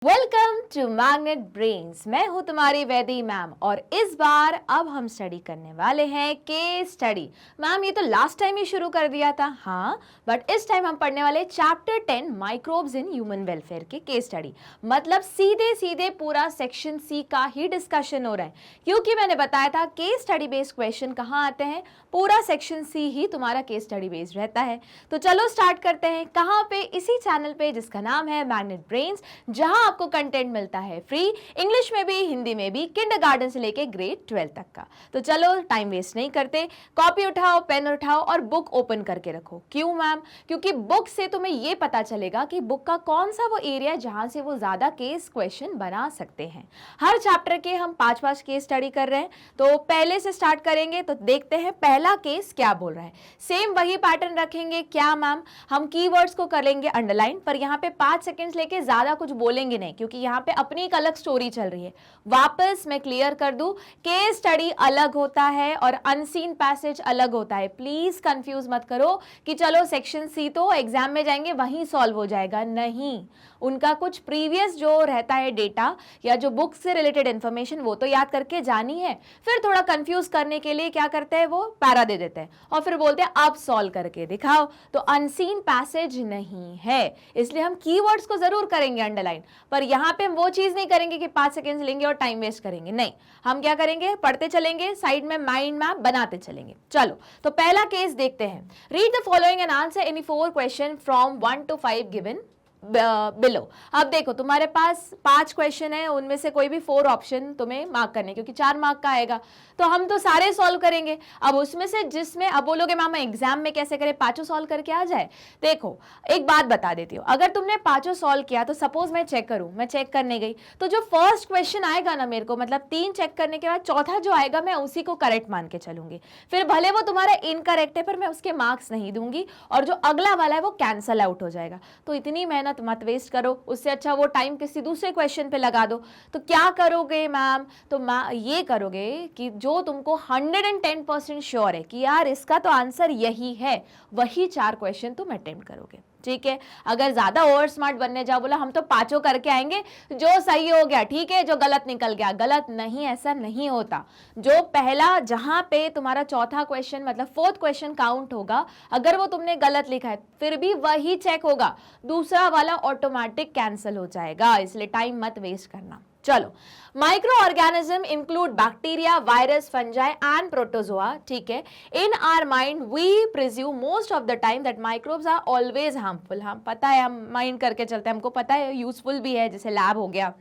Welcome to magnet brains. मैं हूं तुम्हारी वैदी मैम और इस बार अब हम स्टडी करने वाले हैं केस स्टडी। मैम ये तो लास्ट टाइम ही शुरू कर दिया था। हाँ, बट इस टाइम हम पढ़ने वाले chapter 10 microbes in human welfare के केस स्टडी। मतलब सीधे सीधे पूरा सेक्शन सी का ही डिस्कशन हो रहा है, क्योंकि मैंने बताया था केस स्टडी बेस्ड क्वेश्चन कहाँ आते हैं, पूरा सेक्शन सी ही तुम्हारा केस स्टडी बेस्ड रहता है। तो चलो स्टार्ट करते हैं। कहाँ पे? इसी चैनल पे जिसका नाम है मैग्नेट ब्रेन्स, जहां आपको कंटेंट मिलता है फ्री, इंग्लिश में भी हिंदी में भी, किंडरगार्टन से लेके ग्रेड 12 तक का। तो चलो टाइम वेस्ट नहीं करते, कॉपी उठाओ, पेन उठाओ और बुक ओपन करके रखो। क्यों मैम? क्योंकि बुक से तुम्हें ये पता चलेगा कि बुक का कौन सा वो एरिया है जहां से वो ज्यादा केस क्वेश्चन बना सकते हैं। हर चैप्टर के हम 5-5 केस स्टडी कर रहे हैं, तो पहले से स्टार्ट करेंगे। तो देखते हैं पहला केस क्या बोल रहा है। सेम वही पैटर्न रखेंगे। क्या मैम? हम कीवर्ड्स को करेंगे अंडरलाइन, पर यहाँ पे 5 सेकेंड्स लेके ज्यादा कुछ बोलेंगे नहीं, क्योंकि यहाँ पे अपनी एक अलग स्टोरी चल रही है। वापस मैं क्लियर कर दूं, केस स्टडी अलग होता है और अनसीन पैसेज अलग होता है। प्लीज कंफ्यूज मत करो कि चलो सेक्शन सी तो एग्जाम में जाएंगे वहीं सॉल्व हो जाएगा। नहीं, उनका कुछ प्रीवियस जो रहता है डेटा या जो बुक से रिलेटेड इंफॉर्मेशन वो तो याद करके जानी है, फिर थोड़ा कंफ्यूज करने के लिए क्या करते हैं, वो पैरा दे देते हैं और फिर बोलते हैं अब सॉल्व करके दिखाओ। तो अनसीन पैसेज नहीं है, इसलिए हम कीवर्ड्स को जरूर करेंगे अंडरलाइन, पर यहाँ पे हम वो चीज नहीं करेंगे कि 5 सेकेंड्स लेंगे और टाइम वेस्ट करेंगे। नहीं, हम क्या करेंगे, पढ़ते चलेंगे, साइड में माइंड मैप बनाते चलेंगे। चलो तो पहला केस देखते हैं। Read the following and answer any 4 question from 1 to 5 given below. अब देखो तुम्हारे पास 5 क्वेश्चन है, उनमें से कोई भी 4 ऑप्शन तुम्हें मार्क करने, क्योंकि 4 मार्क का आएगा तो हम तो सारे सॉल्व करेंगे। अब उसमें से जिसमें अब बोलोगे मामा एग्जाम में कैसे करें, 5 सॉल्व करके आ जाए। देखो एक बात बता देती हूँ, अगर तुमने 5 सॉल्व किया तो सपोज मैं चेक करूँ, मैं चेक करने गई तो जो फर्स्ट क्वेश्चन आएगा ना मेरे को, मतलब 3 चेक करने के बाद चौथा जो आएगा मैं उसी को करेक्ट मान के चलूंगी। फिर भले वो तुम्हारा इनकरेक्ट है पर मैं उसके मार्क्स नहीं दूंगी और जो अगला वाला है वो कैंसल आउट हो जाएगा। तो इतनी मेहनत मत वेस्ट करो, उससे अच्छा वो टाइम किसी दूसरे क्वेश्चन पे लगा दो। तो क्या करोगे मैम? तो ये करोगे कि जो तुमको 110% श्योर है कि यार इसका तो आंसर यही है, वही 4 क्वेश्चन तुम अटेम्प्ट करोगे। ठीक है? अगर ज्यादा ओवर स्मार्ट बनने जाओ, बोला हम तो 5 करके आएंगे, जो सही हो गया ठीक है, जो गलत निकल गया गलत नहीं, ऐसा नहीं होता। जो पहला जहां पे तुम्हारा चौथा क्वेश्चन मतलब 4th क्वेश्चन काउंट होगा, अगर वो तुमने गलत लिखा है फिर भी वही चेक होगा, दूसरा वाला ऑटोमेटिक कैंसिल हो जाएगा। इसलिए टाइम मत वेस्ट करना। चलो, microorganism include bacteria, virus, fungi and protozoa. ठीक है? In our mind we presume most of the time that microbes are always harmful. हम पता है, हम माइंड करके चलते हैं, हमको पता है यूजफुल भी है, जैसे लैब हो गया,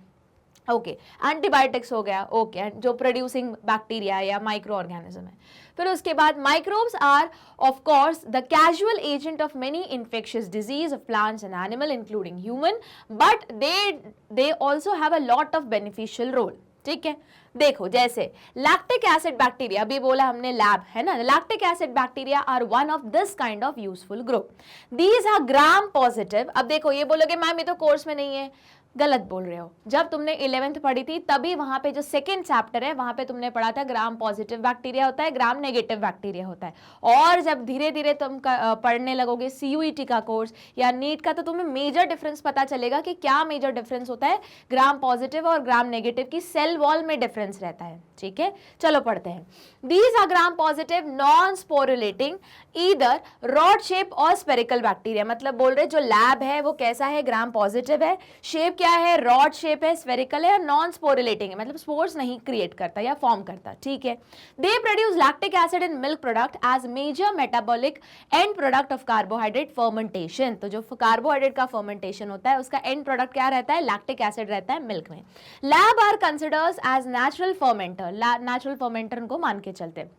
ओके, एंटीबायोटिक्स हो गया, ओके, जो प्रोड्यूसिंग बैक्टीरिया या माइक्रो ऑर्गेनिज्म है। फिर उसके बाद microbes are of course the casual agent of many infectious disease of plants and animal including human, but they also have a lot of beneficial role. ठीक है? देखो जैसे लैक्टिक एसिड बैक्टीरिया, अभी बोला हमने लैब है ना, lactic acid bacteria are one of this kind of useful group. These are gram positive. अब देखो ये बोलोगे मैम ये तो कोर्स में नहीं है, गलत बोल रहे हो। जब तुमने 11th पढ़ी थी तभी वहां पे जो सेकंड चैप्टर है वहां पे तुमने पढ़ा था ग्राम पॉजिटिव बैक्टीरिया होता है, ग्राम नेगेटिव बैक्टीरिया होता है। और जब धीरे धीरे तुम पढ़ने लगोगे CUET का कोर्स या नीट का, तो तुम्हें मेजर डिफरेंस पता चलेगा कि क्या मेजर डिफरेंस होता है ग्राम पॉजिटिव और ग्राम नेगेटिव की सेल वॉल में डिफरेंस रहता है। ठीक है? चलो पढ़ते हैं। These are gram positive non sporulating either rod shape और स्पेरिकल बैक्टीरिया। मतलब बोल रहे जो लैब है वो कैसा है, ग्राम पॉजिटिव है, शेप क्या है, रॉड शेप है, स्फेरिकल है और नॉन स्पोरुलेटिंग है, मतलब स्पोर्स नहीं क्रिएट करता या फॉर्म करता। ठीक है? They produce lactic acid in milk product as major metabolic end product of carbohydrate fermentation. तो जो कार्बोहाइड्रेट का फर्मेंटेशन होता है उसका एंड प्रोडक्ट क्या रहता है, लैक्टिक एसिड रहता है मिल्क में। LAB are considers as natural fermenter, natural fermenter उनको मान के चलते हैं।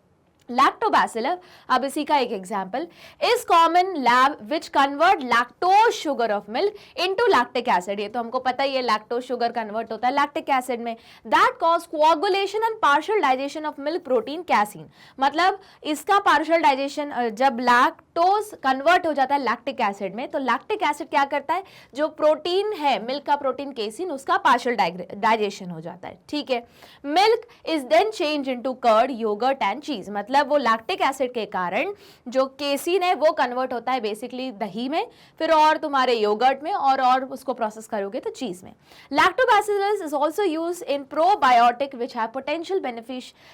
लैक्टोबैसिलस, अब इसी का एक example, is common lab which convert lactose sugar of milk into lactic acid. ये तो हमको पता ही है, लैक्टोज शुगर कन्वर्ट होता है लैक्टिक एसिड में। That cause coagulation and partial digestion of milk protein casein. मतलब इसका पार्शियल डाइजेशन, जब लैक्टोज कन्वर्ट हो जाता है लैक्टिक एसिड में, तो लैक्टिक एसिड क्या करता है, जो प्रोटीन है मिल्क का प्रोटीन केसिन, उसका पार्शियल डाइजेशन हो जाता है। ठीक है? Milk is then change into curd, yogurt and cheese. मतलब मतलब वो लैक्टिक एसिड के कारण जो केसीन है वो कन्वर्ट होता है बेसिकली दही में, फिर और तुम्हारे योगर्ट में, और उसको प्रोसेस करोगे तो चीज में। Lactobacillus is also use in probiotic which have potential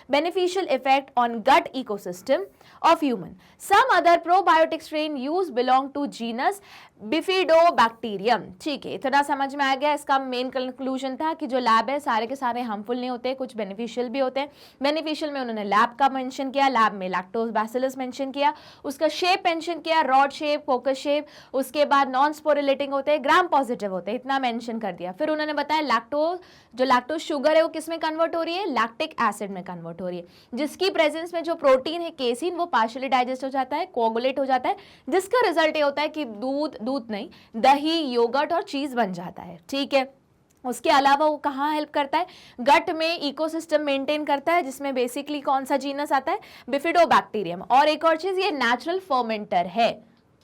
beneficial effect on gut ecosystem of human. Some other probiotic strain used belong to genus Bifidobacterium. ठीक है, इतना समझ में आ गया। इसका मेन कंक्लूजन था कि जो लैब है सारे के सारे हार्मफुल नहीं होते, कुछ बेनिफिशियल भी होते हैं। बेनिफिशियल में उन्होंने लैब का मेंशन किया, लैब में लैक्टोबैसिलस मेंशन किया, उसका शेप मेंशन किया, रॉड शेप, कोकस शेप, उसके बाद नॉन स्पोरिलेटिंग होते हैं, ग्राम पॉजिटिव होते हैं, इतना मेंशन कर दिया। फिर उन्होंने बताया लैक्टोज शुगर है वो किस में कन्वर्ट हो रही है, लैक्टिक एसिड में कन्वर्ट हो रही है, जिसकी प्रेजेंस में जो प्रोटीन है केसिन वो पार्शियली डाइजेस्ट हो जाता है, कोगुलेट हो जाता है, जिसका रिजल्ट ये होता है कि दूध नहीं, दही, योगर्ट और चीज बन जाता है। ठीक है, उसके अलावा वो कहाँ हेल्प करता है, गट में इकोसिस्टम मेंटेन करता है, जिसमें बेसिकली कौन सा जीनस आता है, बिफिडोबैक्टीरियम। और एक और चीज, ये नेचुरल फर्मेंटर है।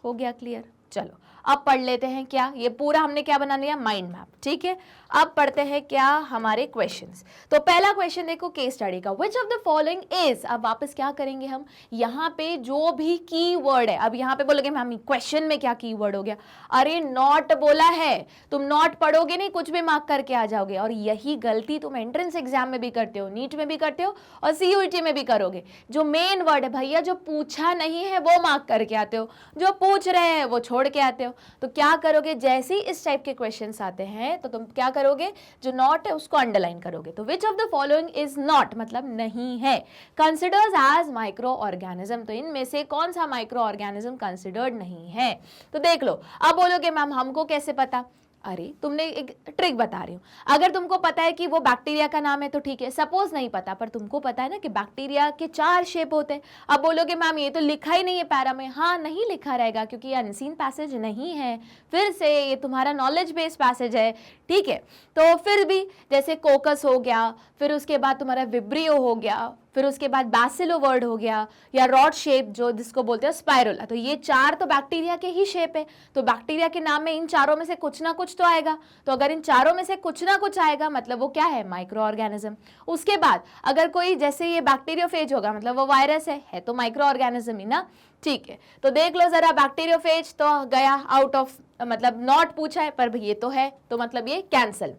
हो गया क्लियर? चलो अब पढ़ लेते हैं क्या, ये पूरा हमने क्या बना लिया, माइंड मैप। ठीक है, अब पढ़ते हैं क्या हमारे क्वेश्चंस। तो पहला क्वेश्चन देखो केस स्टडी का, विच ऑफ द फॉलोइंग इज, अब वापस क्या करेंगे हम, यहाँ पे जो भी की वर्ड है, अब यहाँ पे बोलोगे मैम क्वेश्चन में क्या की वर्ड हो गया, अरे नॉट बोला है, तुम नॉट पढ़ोगे नहीं कुछ भी मार्क करके आ जाओगे। और यही गलती तुम एंट्रेंस एग्जाम में भी करते हो, नीट में भी करते हो और सीयूईटी में भी करोगे। जो मेन वर्ड है भैया, जो पूछा नहीं है वो मार्क करके आते हो, जो पूछ रहे हैं वो छोड़ के आते हो। तो क्या करोगे, जैसे ही इस टाइप के क्वेश्चंस आते हैं तो तुम क्या करोगे, जो नॉट है उसको अंडरलाइन करोगे। तो विच of the following is not, मतलब नहीं है, कंसिडर्स एज माइक्रो ऑर्गेनिज्म, तो इनमें से कौन सा माइक्रो ऑर्गेनिज्म कंसिडर्ड नहीं है। तो देख लो, अब बोलोगे मैम हमको कैसे पता, अरे तुमने एक ट्रिक बता रही हूँ, अगर तुमको पता है कि वो बैक्टीरिया का नाम है तो ठीक है, सपोज नहीं पता पर तुमको पता है ना कि बैक्टीरिया के 4 शेप होते हैं। अब बोलोगे मैम ये तो लिखा ही नहीं है पैरा में, हाँ नहीं लिखा रहेगा क्योंकि ये अनसीन पैसेज नहीं है, फिर से ये तुम्हारा नॉलेज बेस्ड पैसेज है। ठीक है, तो फिर भी जैसे कोकस हो गया, फिर उसके बाद तुम्हारा विब्रियो हो गया, फिर उसके बाद बैसिलो वर्ड हो गया, या रॉड शेप जो जिसको बोलते हैं स्पाइरुला, तो ये 4 तो बैक्टीरिया के ही शेप है। तो बैक्टीरिया के नाम में इन चारों में से कुछ ना कुछ तो आएगा, तो अगर इन चारों में से कुछ ना कुछ आएगा मतलब वो क्या है, माइक्रो ऑर्गेनिज्म। उसके बाद अगर कोई जैसे ये बैक्टीरियोफेज होगा मतलब वो वायरस है तो माइक्रो ऑर्गेनिज्म ही ना। ठीक है, तो देख लो जरा, बैक्टीरियोफेज तो गया आउट ऑफ, मतलब नॉट पूछा है पर ये तो है, तो मतलब ये कैंसल।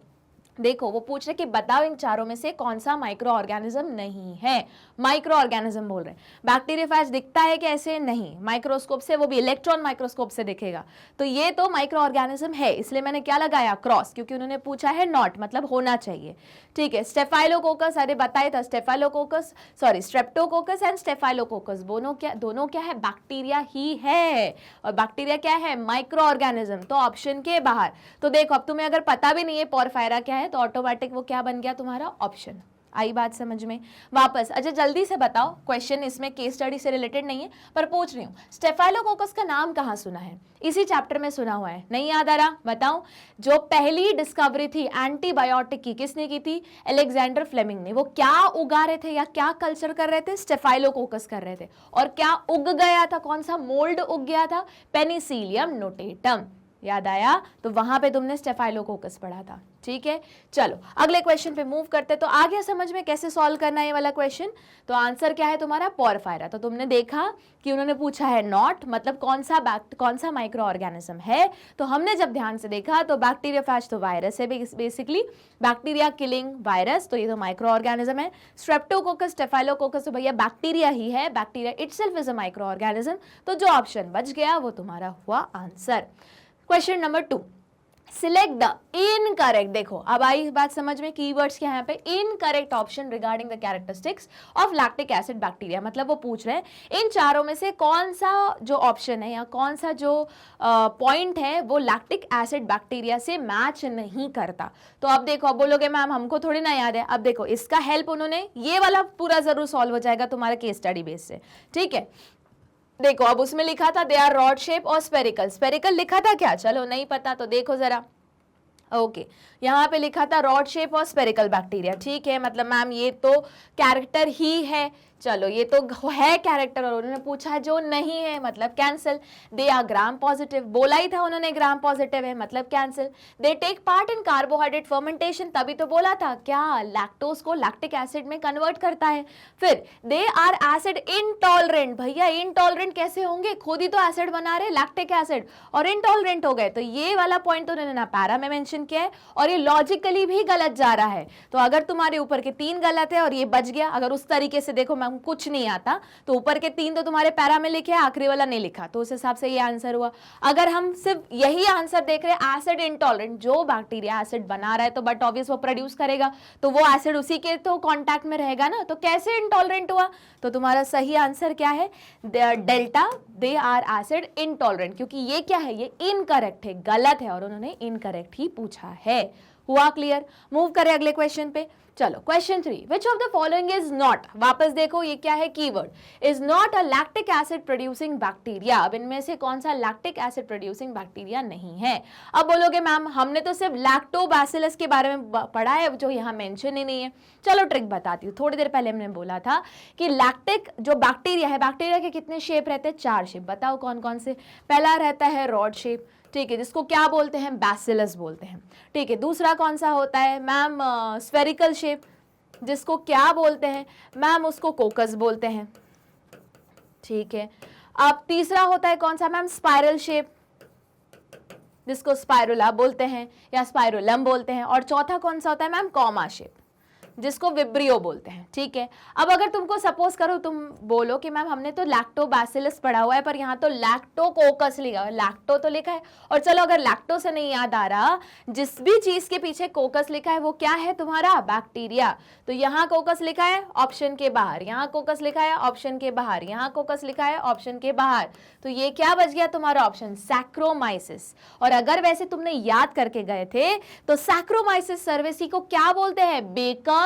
देखो वो पूछ रहे कि बताओ इन चारों में से कौन सा माइक्रो ऑर्गेनिज्म नहीं है, माइक्रो ऑर्गेनिज्म बोल रहे हैं। बैक्टीरियोफेज दिखता है कैसे, नहीं, माइक्रोस्कोप से, वो भी इलेक्ट्रॉन माइक्रोस्कोप से दिखेगा, तो ये तो माइक्रो ऑर्गेनिज्म है, इसलिए मैंने क्या लगाया, क्रॉस, क्योंकि उन्होंने पूछा है नॉट मतलब होना चाहिए। ठीक है, स्टेफाइलोकोकस, अरे बताए था staphylococcus, sorry Streptococcus and staphylococcus दोनों क्या है, बैक्टीरिया ही है, और बैक्टीरिया क्या है, माइक्रो ऑर्गेनिज्म, तो ऑप्शन के बाहर। तो देखो अब तुम्हें अगर पता भी नहीं है पोरफायरा क्या है तो ऑटोमेटिक वो क्या बन गया तुम्हारा, ऑप्शन। आई बात समझ में? वापस अच्छा जल्दी से बताओ, क्वेश्चन इसमें केस स्टडी से रिलेटेड नहीं है पर पूछ रही हूँ, स्टेफाइलोकोकस का नाम कहाँ सुना है, इसी चैप्टर में सुना हुआ है, नहीं याद आ रहा, बताओ। जो पहली डिस्कवरी थी एंटीबायोटिक की किसने की थी, अलेक्जेंडर फ्लेमिंग ने। वो क्या उगा रहे थे या क्या कल्चर कर रहे थे, स्टेफाइलोकोकस कर रहे थे, और क्या उग गया था, कौन सा मोल्ड उग गया था, पेनिसिलियम नोटेटम। याद आया? तो वहां पे तुमने स्टेफाइलोकोकस पढ़ा था। ठीक है, चलो अगले क्वेश्चन पे मूव करते। तो आ गया समझ में कैसे सॉल्व करना है ये वाला क्वेश्चन। तो आंसर क्या है तुम्हारा, पोरफायरा। तो तुमने देखा कि उन्होंने पूछा है नॉट, मतलब कौन सा माइक्रो ऑर्गेनिज्म है। तो हमने जब ध्यान से देखा तो बैक्टीरियोफेज तो वायरस है बेसिकली, बैक्टीरिया किलिंग वायरस, तो ये तो माइक्रो ऑर्गेनिज्म है। स्ट्रेप्टोकोकस, स्टेफाइलोकोकस तो भैया बैक्टीरिया ही है, bacteria itself is a micro organism. तो जो ऑप्शन बच गया वो तुम्हारा हुआ answer. Question number 2, select the incorrect. देखो अब आई बात समझ में, कीवर्ड्स क्या है यहाँ पे, incorrect option regarding the characteristics of lactic acid bacteria. मतलब वो पूछ रहे हैं इन चारों में से कौन सा जो ऑप्शन है या कौन सा जो पॉइंट है वो लैक्टिक एसिड बैक्टीरिया से मैच नहीं करता। तो अब देखो, अब बोलोगे मैम हमको थोड़ी ना याद है, अब देखो इसका हेल्प उन्होंने, ये वाला पूरा जरूर सॉल्व हो जाएगा तुम्हारे केस स्टडी बेस से। ठीक है, देखो अब उसमें लिखा था दे आर रॉड शेप और स्पेरिकल, स्पेरिकल लिखा था क्या, चलो नहीं पता तो देखो जरा, ओके यहाँ पे लिखा था रॉड शेप और स्पेरिकल बैक्टीरिया। ठीक है, मतलब मैम ये तो कैरेक्टर ही है, चलो ये तो है कैरेक्टर और उन्होंने पूछा है जो नहीं है मतलब cancel. They are gram positive, बोला ही था उन्होंने ग्राम पॉजिटिव है मतलब cancel. They take part in carbohydrate fermentation, तभी तो बोला था क्या लैक्टोज को लैक्टिक एसिड में कन्वर्ट करता है। फिर दे आर एसिड इनटॉलरेंट, भैया इनटॉलरेंट कैसे होंगे, खुद ही तो एसिड बना रहे लैक्टिक एसिड और इनटॉलरेंट हो गए। तो ये वाला पॉइंट तो उन्होंने ना पैरा में मेंशन किया है और ये लॉजिकली भी गलत जा रहा है। तो अगर तुम्हारे ऊपर के 3 गलत है और ये बच गया, अगर उस तरीके से देखो मैम कुछ नहीं आता तो ऊपर के 3 तो तुम्हारे पैरा में लिखे, आखिरी वाला नहीं लिखा, तो उस हिसाब से ये आंसर हुआ। अगर हम सिर्फ यही आंसर देख रहे हैं एसिड इंटॉलरेंट, जो बैक्टीरिया एसिड बना रहा है तो बट ऑब्वियस वो प्रोड्यूस करेगा तो वो एसिड उसी के तो कांटेक्ट में रहेगा ना, तो कैसे इंटॉलरेंट हुआ। तो तुम्हारा सही आंसर क्या है delta, they are acid intolerant, क्योंकि ये क्या है ये इनकरेक्ट है, गलत है और उन्होंने इनकरेक्ट ही पूछा है। हुआ क्लियर। मूव करें अगले क्वेश्चन पे। चलो question 3, which of the following is not, वापस देखो ये क्या है keyword, is not a lactic acid producing bacteria. अब इनमें से कौन सा लैक्टिक एसिड प्रोड्यूसिंग बैक्टीरिया नहीं है। अब बोलोगे मैम हमने तो सिर्फ लैक्टोबैसिलस के बारे में पढ़ा है जो यहाँ मेंशन ही नहीं है। चलो ट्रिक बताती हूँ। थोड़ी देर पहले हमने बोला था कि लैक्टिक जो बैक्टीरिया है, बैक्टीरिया के कितने शेप रहते हैं, 4 शेप। बताओ कौन कौन से। पहला रहता है रॉड शेप, ठीक है, जिसको क्या बोलते हैं बैसिलस बोलते हैं, ठीक है। दूसरा कौन सा होता है मैम स्फेरिकल शेप, जिसको क्या बोलते हैं मैम उसको कोकस बोलते हैं, ठीक है। अब तीसरा होता है कौन सा मैम स्पाइरल शेप, जिसको स्पाइरुला बोलते हैं या स्पाइरुलम बोलते हैं। और चौथा कौन सा होता है मैम कॉमा शेप, जिसको विब्रियो बोलते हैं, ठीक है। अब अगर तुमको सपोज करो तुम बोलो कि मैम हमने तो लैक्टोबैसिलस पढ़ा हुआ है पर यहाँ तो लैक्टोकोकस लिखा है, लैक्टो तो लिखा है और चलो अगर लैक्टो से नहीं याद आ रहा, जिस भी चीज के पीछे कोकस लिखा है वो क्या है तुम्हारा बैक्टीरिया। तो यहाँ कोकस लिखा है ऑप्शन के बाहर, यहाँ कोकस लिखा है ऑप्शन के बाहर, यहाँ कोकस लिखा है ऑप्शन के बाहर, तो ये क्या बच गया तुम्हारा ऑप्शन सैक्रोमाइसिस। और अगर वैसे तुमने याद करके गए थे तो सैक्रोमाइसिस सर्वेसी को क्या बोलते हैं बेकर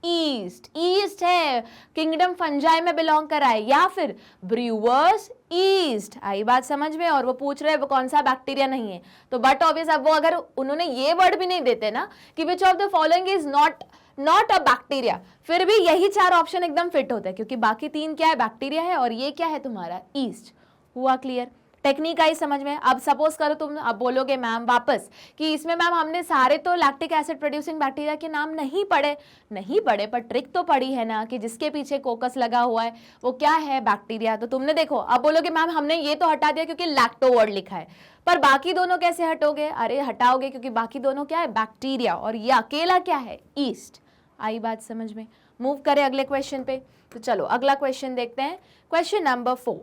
ईस्ट, ईस्ट है, किंगडम फंजाई में बिलोंग कर रहा है, या फिर ब्रूअर्स ईस्ट। आई बात समझ में। और वो पूछ रहे हैं वो कौन सा बैक्टीरिया नहीं है, तो बट ऑब्वियस अब वो अगर उन्होंने ये वर्ड भी नहीं देते ना कि विच of the following is not a bacteria, फिर भी यही 4 ऑप्शन एकदम फिट होता है क्योंकि बाकी 3 क्या है बैक्टीरिया है और ये क्या है तुम्हारा ईस्ट। हुआ क्लियर। टेक्निक आई समझ में। अब सपोज करो तुम अब बोलोगे मैम वापस कि इसमें मैम हमने सारे तो लैक्टिक एसिड प्रोड्यूसिंग बैक्टीरिया के नाम नहीं पढ़े पर ट्रिक तो पढ़ी है ना कि जिसके पीछे कोकस लगा हुआ है वो क्या है बैक्टीरिया। तो तुमने देखो अब बोलोगे मैम हमने ये तो हटा दिया क्योंकि लैक्टो वर्ड लिखा है, पर बाकी दोनों कैसे हटोगे, अरे हटाओगे क्योंकि बाकी दोनों क्या है बैक्टीरिया और ये अकेला क्या है ईस्ट। आई बात समझ में। मूव करें अगले क्वेश्चन पे। तो चलो अगला क्वेश्चन देखते हैं, क्वेश्चन नंबर 4,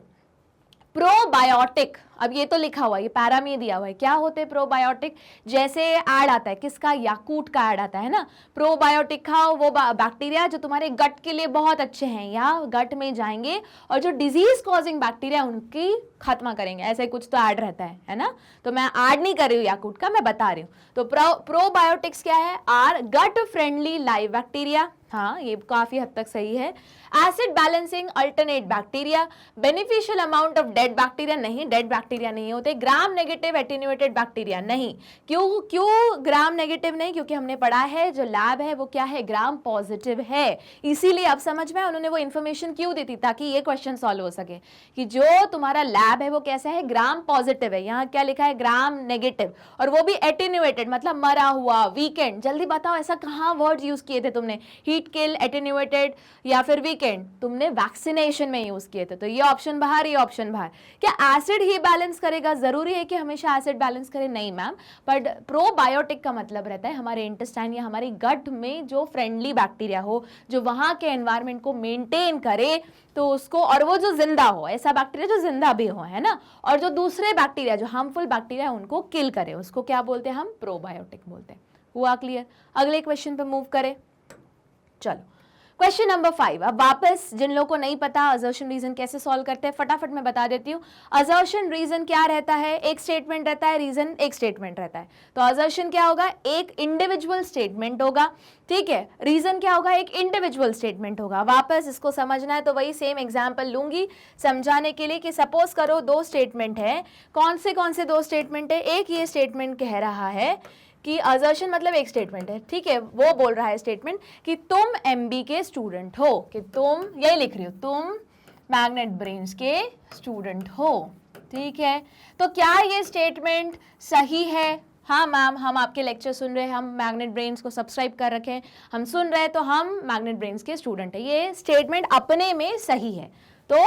प्रोबायोटिक। अब ये तो लिखा हुआ है, ये पैरा में दिया हुआ है, क्या होते हैं प्रोबायोटिक। जैसे ऐड आता है किसका, याकूट का ऐड आता है ना, प्रोबायोटिक खाओ, वो बैक्टीरिया जो तुम्हारे गट के लिए बहुत अच्छे हैं या गट में जाएंगे और जो डिजीज कॉजिंग बैक्टीरिया उनकी खत्म करेंगे, ऐसे कुछ तो ऐड रहता है ना। तो मैं ऐड नहीं कर रही हूँ याकूट का, मैं बता रही हूँ। तो प्रोबायोटिक्स क्या है, are gut friendly live bacteria, हाँ ये काफी हद तक सही है। Acid balancing alternate bacteria, beneficial amount of dead bacteria, नहीं डेड बैक्टीरिया नहीं होते। ग्राम नेगेटिव एटेन्यूएटेड बैक्टीरिया नहीं, क्यों ग्राम नेगेटिव नहीं, क्योंकि हमने पढ़ा है जो लैब है वो क्या है ग्राम पॉजिटिव है, इसीलिए अब समझ में उन्होंने वो इन्फॉर्मेशन क्यों दी थी ताकि ये क्वेश्चन सॉल्व हो सके कि जो तुम्हारा लैब है वो कैसा है ग्राम पॉजिटिव है, यहाँ क्या लिखा है ग्राम नेगेटिव, और वो भी एटेन्यूएटेड मतलब मरा हुआ वीकेंड। जल्दी बताओ ऐसा कहाँ वर्ड यूज किए थे तुमने, हीट किल, एटेन्यूएटेड या फिर वीकेंड तुमने वैक्सीनेशन में यूज किए थे। तो ये ऑप्शन बाहर, ये ऑप्शन बाहर। क्या एसिड ही बैलेंस करेगा, जरूरी है कि हमेशा एसिड बैलेंस करे, नहीं मैम, पर प्रोबायोटिक का मतलब रहता है हमारे इंटेस्टाइन या हमारे गट में जो फ्रेंडली बैक्टीरिया हो, जो वहां के एनवायरमेंट को मेंटेन करे तो उसको, और वो जो जिंदा हो, ऐसा बैक्टीरिया जो जिंदा भी हो, है ना, और जो दूसरे बैक्टीरिया जो हार्मफुल बैक्टीरिया उनको किल करे, उसको क्या बोलते हैं हम प्रोबायोटिक बोलते हैं। हुआ क्लियर। अगले क्वेश्चन पे मूव करें। चलो क्वेश्चन नंबर 5। अब वापस जिन लोगों को नहीं पता असर्शन रीजन कैसे सॉल्व करते हैं फटाफट मैं बता देती हूँ। असर्शन रीजन क्या रहता है, एक स्टेटमेंट रहता है, रीजन एक स्टेटमेंट रहता है। तो असर्शन क्या होगा, एक इंडिविजुअल स्टेटमेंट होगा, ठीक है। रीजन क्या होगा, एक इंडिविजुअल स्टेटमेंट होगा। वापस इसको समझना है तो वही सेम एग्जाम्पल लूंगी समझाने के लिए कि सपोज करो 2 स्टेटमेंट है। कौन से 2 स्टेटमेंट है, एक ये स्टेटमेंट कह रहा है कि असर्शन मतलब एक स्टेटमेंट है, ठीक है, वो बोल रहा है स्टेटमेंट कि तुम एमबी के स्टूडेंट हो, कि तुम, यही लिख रही हो, तुम मैग्नेट ब्रेन्स के स्टूडेंट हो, ठीक है। तो क्या ये स्टेटमेंट सही है? हाँ मैम, हम आपके लेक्चर सुन रहे हैं, हम मैग्नेट ब्रेन्स को सब्सक्राइब कर रखे हैं, हम सुन रहे हैं, तो हम मैग्नेट ब्रेन्स के स्टूडेंट हैं, ये स्टेटमेंट अपने में सही है, तो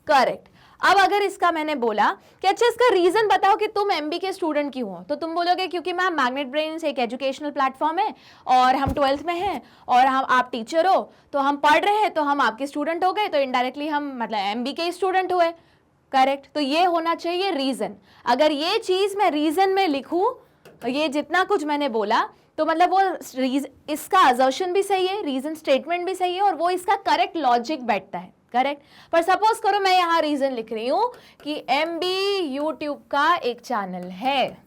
करेक्ट। अब अगर इसका मैंने बोला कि अच्छा इसका रीजन बताओ कि तुम एमबी के स्टूडेंट क्यों हो, तो तुम बोलोगे क्योंकि मैम मैग्नेट ब्रेन्स एक एजुकेशनल प्लेटफॉर्म है और हम 12th में हैं और हम, आप टीचर हो, तो हम पढ़ रहे हैं, तो हम आपके स्टूडेंट हो गए, तो इनडायरेक्टली हम मतलब एमबी के स्टूडेंट हुए, करेक्ट। तो ये होना चाहिए रीजन। अगर ये चीज मैं रीजन में लिखूं, ये जितना कुछ मैंने बोला, तो मतलब वो इसका असर्शन भी सही है, रीजन स्टेटमेंट भी सही है, और वो इसका करेक्ट लॉजिक बैठता है, करेक्ट। पर सपोज करो मैं यहां रीजन लिख रही हूं कि एमबी यूट्यूब का एक चैनल है,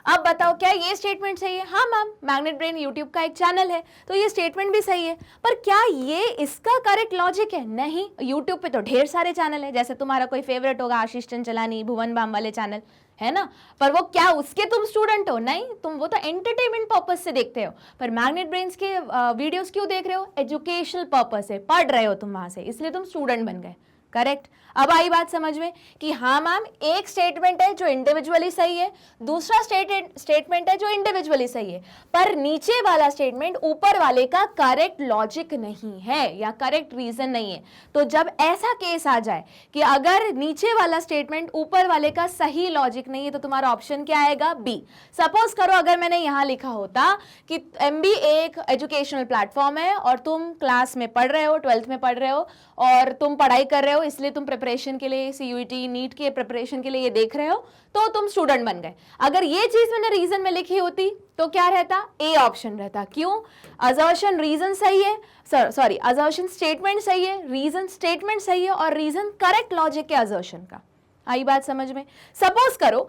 अब बताओ क्या ये स्टेटमेंट सही है? हाँ मैम, मैग्नेट ब्रेन यूट्यूब का एक चैनल है, तो ये स्टेटमेंट भी सही है, पर क्या ये इसका करेक्ट लॉजिक है? नहीं। यूट्यूब पे तो ढेर सारे चैनल है, जैसे तुम्हारा कोई फेवरेट होगा आशीष चंचलानी, भुवन बाम वाले चैनल है ना, पर वो क्या उसके तुम स्टूडेंट हो? नहीं, तुम वो तो एंटरटेनमेंट पर्पस से देखते हो। पर मैग्नेट ब्रेन्स के वीडियोस क्यों देख रहे हो? एजुकेशनल पर्पस से पढ़ रहे हो तुम वहां से, इसलिए तुम स्टूडेंट बन गए, करेक्ट। अब आई बात समझ में कि हाँ मैम, एक स्टेटमेंट है जो इंडिविजुअली सही है, दूसरा स्टेटमेंट है जो इंडिविजुअली सही है, पर नीचे वाला स्टेटमेंट ऊपर वाले का करेक्ट लॉजिक नहीं है या करेक्ट रीजन नहीं है। तो जब ऐसा केस आ जाए कि अगर नीचे वाला स्टेटमेंट ऊपर वाले का सही लॉजिक नहीं है, तो तुम्हारा ऑप्शन क्या आएगा? बी। सपोज करो अगर मैंने यहां लिखा होता कि एमबी एक एजुकेशनल प्लेटफॉर्म है और तुम क्लास में पढ़ रहे हो, 12th में पढ़ रहे हो और तुम पढ़ाई कर रहे हो, इसलिए तुम प्रिपरेशन के लिए, सीयूईटी नीट के प्रिपरेशन के लिए ये देख रहे हो, तो तुम स्टूडेंट बन गए। अगर ये चीज मैंने रीजन में लिखी होती तो क्या रहता? ए ऑप्शन रहता। क्यों? असर्शन रीजन सही है, सॉरी असर्शन स्टेटमेंट सही है, रीजन स्टेटमेंट सही है, और रीजन करेक्ट लॉजिक के असर्शन का। आई बात समझ में? सपोज करो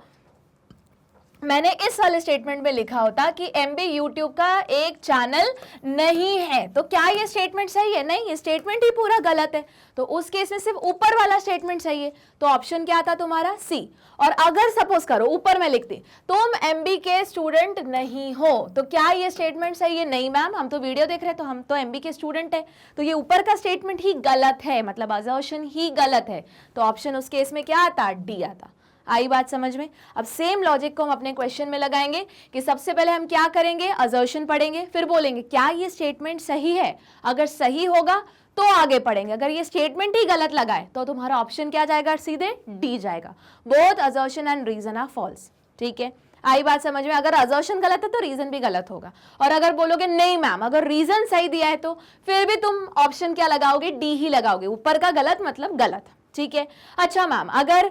मैंने इस वाले स्टेटमेंट में लिखा होता कि एमबी यूट्यूब का एक चैनल नहीं है, तो क्या ये स्टेटमेंट सही है? नहीं, ये स्टेटमेंट ही पूरा गलत है। तो उस केस में सिर्फ ऊपर वाला स्टेटमेंट सही है, तो ऑप्शन क्या था तुम्हारा? सी। और अगर सपोज करो ऊपर में लिखती तुम एमबी के स्टूडेंट नहीं हो, तो क्या ये स्टेटमेंट सही है? नहीं मैम, हम तो वीडियो देख रहे हैं, तो हम तो एमबी के स्टूडेंट है, तो ये ऊपर का स्टेटमेंट ही गलत है, मतलब असर्शन ही गलत है। तो ऑप्शन उस केस में क्या आता? डी आता। आई बात समझ में? अब सेम लॉजिक को हम अपने क्वेश्चन में लगाएंगे कि सबसे पहले हम क्या करेंगे? असर्शन पढ़ेंगे, फिर बोलेंगे क्या ये स्टेटमेंट सही है। अगर सही होगा तो आगे पढ़ेंगे, अगर ये स्टेटमेंट ही गलत लगाए तो तुम्हारा ऑप्शन क्या जाएगा? सीधे डी जाएगा। Both assertion and reason are false. ठीक है, आई बात समझ में? अगर असर्शन गलत है तो रीजन भी गलत होगा, और अगर बोलोगे नहीं मैम अगर रीजन सही दिया है तो फिर भी तुम ऑप्शन क्या लगाओगे? डी ही लगाओगे। ऊपर का गलत मतलब गलत। ठीक है। अच्छा मैम, अगर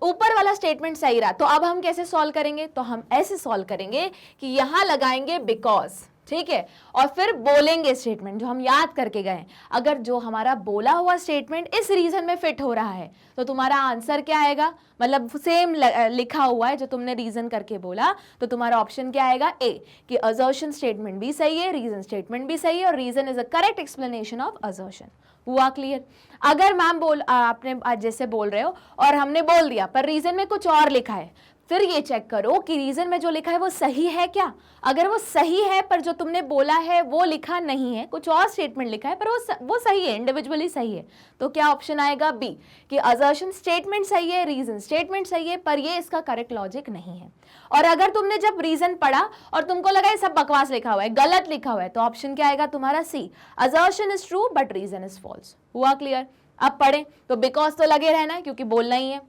ऊपर वाला स्टेटमेंट सही रहा तो अब हम कैसे सॉल्व करेंगे? तो हम ऐसे सॉल्व करेंगे कि यहां लगाएंगे बिकॉज, ठीक है, और फिर बोलेंगे स्टेटमेंट जो हम याद करके गए। अगर जो हमारा बोला हुआ स्टेटमेंट इस रीजन में फिट हो रहा है तो तुम्हारा आंसर क्या आएगा? मतलब सेम लिखा हुआ है जो तुमने रीजन करके बोला, तो तुम्हारा ऑप्शन क्या आएगा? ए, कि असर्शन स्टेटमेंट भी सही है, रीजन स्टेटमेंट भी सही है, और reason is a correct explanation of assertion. हुआ क्लियर? अगर मैम आपने जैसे बोल रहे हो और हमने बोल दिया पर रीजन में कुछ और लिखा है, फिर ये चेक करो कि रीजन में जो लिखा है वो सही है क्या। अगर वो सही है पर जो तुमने बोला है वो लिखा नहीं है, कुछ और स्टेटमेंट लिखा है पर वो सही है, इंडिविजुअली सही है, तो क्या ऑप्शन आएगा? बी, कि असर्शन स्टेटमेंट सही है, रीजन स्टेटमेंट सही है, पर ये इसका करेक्ट लॉजिक नहीं है। और अगर तुमने जब रीजन पढ़ा और तुमको लगा ये सब बकवास लिखा हुआ है, गलत लिखा हुआ है, तो ऑप्शन क्या आएगा तुम्हारा? C, assertion is true but reason is false. हुआ क्लियर? अब पढ़ें तो बिकॉज तो लगे रहना क्योंकि बोलना ही है।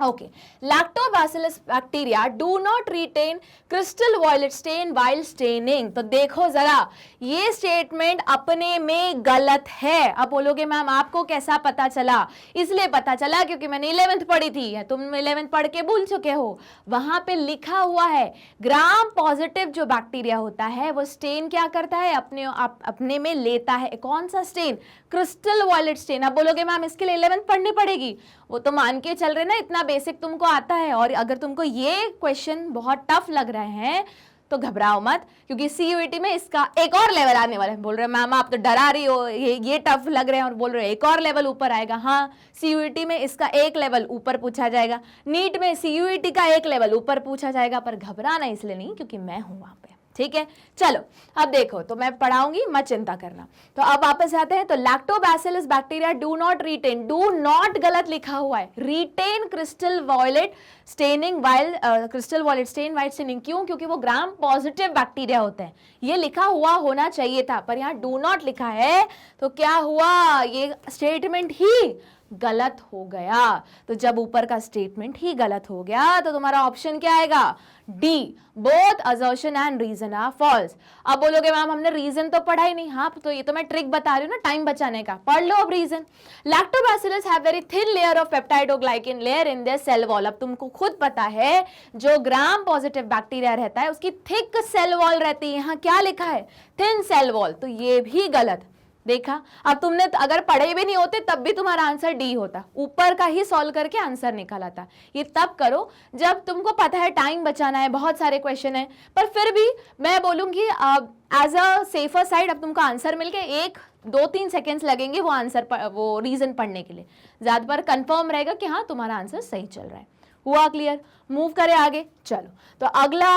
Okay, lactobacillus bacteria do not retain crystal violet stain while staining। तो देखो जरा, ये स्टेटमेंट अपने में गलत है। अब बोलोगे मैम आपको कैसा पता चला? इसलिए पता चला क्योंकि मैंने 11th पढ़ी थी, या तुम 11th पढ़ के भूल चुके हो। वहां पे लिखा हुआ है ग्राम पॉजिटिव जो बैक्टीरिया होता है वो स्टेन क्या करता है? अपने में लेता है। कौन सा स्टेन? Crystal violet stand. अब बोलोगे मैम इसके लिए 11th पढ़नी पड़ेगी, वो तो मान के चल रहे ना इतना बेसिक तुमको आता है। और अगर तुमको ये क्वेश्चन बहुत टफ लग रहे हैं तो घबराओ मत, क्योंकि CUET में इसका एक और लेवल आने वाला है। बोल रहे मैम आप तो डरा रही हो, ये टफ लग रहे हैं, और बोल रहे हो एक और लेवल ऊपर आएगा। हाँ, CUET में इसका एक लेवल ऊपर पूछा जाएगा, नीट में CUET का एक लेवल ऊपर पूछा जाएगा, पर घबराना इसलिए नहीं क्योंकि मैं हूं वहां पे। ठीक है, चलो अब देखो, तो मैं पढ़ाऊंगी, मत चिंता करना। तो अब वापस आते हैं। तो lactobacillus bacteria do not retain, do not गलत लिखा हुआ है, retain crystal violet staining while crystal violet stain white staining. क्यों? क्योंकि वो ग्राम पॉजिटिव बैक्टीरिया होते हैं। ये लिखा हुआ होना चाहिए था, पर यहाँ डू नॉट लिखा है, तो क्या हुआ, ये स्टेटमेंट ही गलत हो गया। तो जब ऊपर का स्टेटमेंट ही गलत हो गया तो तुम्हारा ऑप्शन क्या आएगा? D, both assertion and reason are false. अब बोलोगे मैम हमने रीजन तो पढ़ा ही नहीं। हाँ, तो ये तो मैं ट्रिक बता रही हूँ ना टाइम बचाने का, पढ़ लो अब reason. Lactobacillus have very thin layer of peptidoglycan layer in their cell wall. अब तुमको खुद पता है जो ग्राम पॉजिटिव बैक्टीरिया रहता है उसकी थिक सेल वॉल रहती है। यहाँ क्या लिखा है? Thin cell wall. तो ये भी गलत। देखा, अब तुमने अगर पढ़े भी नहीं होते तब भी तुम्हारा आंसर डी होता, ऊपर का ही सॉल्व करके आंसर निकल आता। ये तब करो जब तुमको पता है टाइम बचाना है, बहुत सारे क्वेश्चन है, पर फिर भी मैं बोलूंगी एज अ सेफर साइड अब तुमको आंसर मिल गए, 1-2-3 सेकेंड्स लगेंगे वो आंसर वो रीजन पढ़ने के लिए, ज्यादा पर कंफर्म रहेगा कि हाँ तुम्हारा आंसर सही चल रहा है। हुआ क्लियर? मूव करें आगे। चलो, तो अगला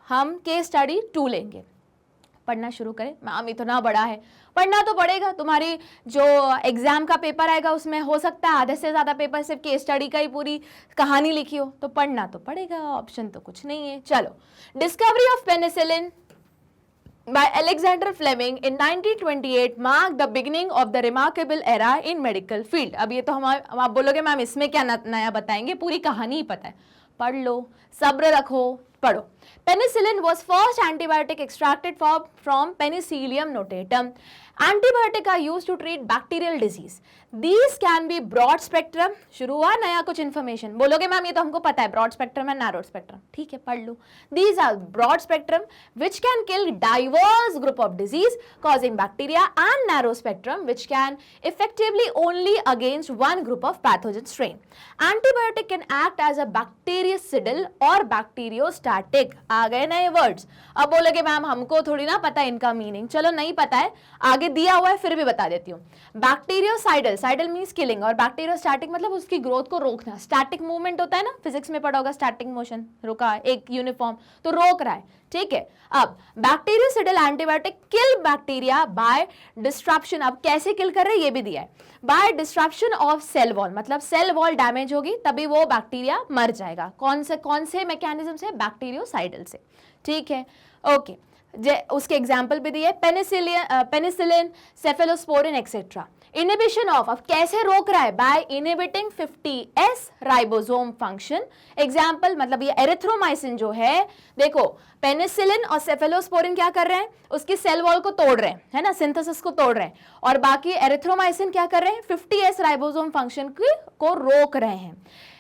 हम केस स्टडी 2 लेंगे। पढ़ना शुरू करें। मैम इतना बड़ा है, पढ़ना तो पड़ेगा। तुम्हारी जो एग्जाम का पेपर आएगा उसमें हो सकता है आधे से ज्यादा पेपर सिर्फ केस स्टडी का ही पूरी कहानी लिखी हो, तो पढ़ना तो पड़ेगा, ऑप्शन तो कुछ नहीं है। चलो, discovery of penicillin by Alexander Fleming in 1928 marked the beginning of the remarkable era in medical field। अब ये तो आप बोलोगे मैम इसमें क्या नया बताएंगे, पूरी कहानी ही पता है। पढ़ लो, सब्र रखो, पढ़ो। Penicillin was first antibiotic extracted from Penicillium notatum। Antibiotic are used to treat bacterial disease। These can be broad spectrum। शुरू हुआ नया कुछ इन्फॉर्मेशन। बोलोगे मैम ये तो हमको पता है, ब्रॉड स्पेक्ट्रम है नैरो स्पेक्ट्रम। ठीक है, पढ़ लो। These are broad spectrum which can kill diverse group of disease causing bacteria, and narrow spectrum which can effectively only against one group of pathogen strain। Antibiotic can act as a bactericidal or bacteriostatic। आ गए नए words. अब बोलोगे ma'am हमको थोड़ी ना पता है इनका मीनिंग। चलो नहीं पता है, आगे दिया हुआ है फिर भी बता देती हूँ। बैक्टीरियोसाइडल, साइडल मींस किलिंग, और बैक्टीरियोस्टैटिक मतलब उसकी ग्रोथ को रोकना। स्टैटिक मूवमेंट होता है ना, फिजिक्स में पढ़ा होगा, स्टैटिक मोशन, रुका एक यूनिफॉर्म, तो रोक रहा है। ठीक है, अब bactericidal antibiotic kill bacteria by disruption. अब कैसे किल कर रहे हैं ये भी दिया है। By disruption of cell wall, मतलब सेल वॉल डैमेज होगी तभी वो बैक्टीरिया मर जाएगा। कौन से मैकेनिज्म से? बैक्टीरियोसाइडल से। ठीक है, ओके। उसके एग्जाम्पल भी दिए, penicillin, cephalosporin etcetera. Inhibition of, अब कैसे रोक रहा है? By inhibiting 50S ribosome function. Example मतलब ये एरिथ्रोमाइसिन जो है, देखो पेनिसिलिन और सेफेलोस्पोरिन क्या कर रहे हैं? उसकी सेल वॉल को तोड़ रहे हैं, है ना, सिंथेसिस को तोड़ रहे हैं, और बाकी एरिथ्रोमाइसिन क्या कर रहे हैं? 50S राइबोसोम फंक्शन को रोक रहे हैं।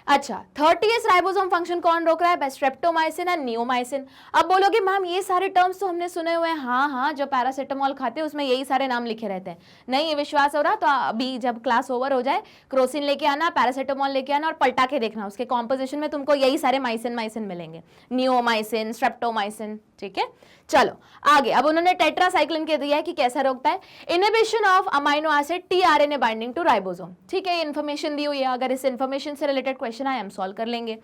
अच्छा, 30S राइबोसोम फंक्शन कौन रोक रहा है? Streptomycin and neomycin. अब बोलोगे मैम ये सारे टर्म्स तो हमने सुने हुए हैं। हाँ हाँ, जो पैरासिटामोल खाते हैं उसमें यही सारे नाम लिखे रहते हैं। नहीं ये विश्वास हो रहा तो अभी जब क्लास ओवर हो जाए क्रोसिन लेके आना, पैरासिटामोल लेके आना और पलटा के देखना, उसके कॉम्पोजिशन में तुमको यही सारे माइसिन मिलेंगे, नियोमाइसिन, स्ट्रेप्टोमाइसिन। ठीक है, चलो आगे। अब उन्होंने टेट्रासाइक्लिन के दिया है कि कैसा रोकता है। Inhibition of amino acid tRNA binding to ribosome. ठीक है, ये इन्फॉर्मेशन दी हुई है, अगर इस इन्फॉर्मेशन से रिलेटेड क्वेश्चन आए हम सॉल्व कर लेंगे।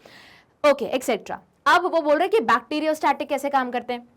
Okay, etcetera. अब वो बोल रहे हैं कि बैक्टीरियोस्टैटिक कैसे काम करते हैं।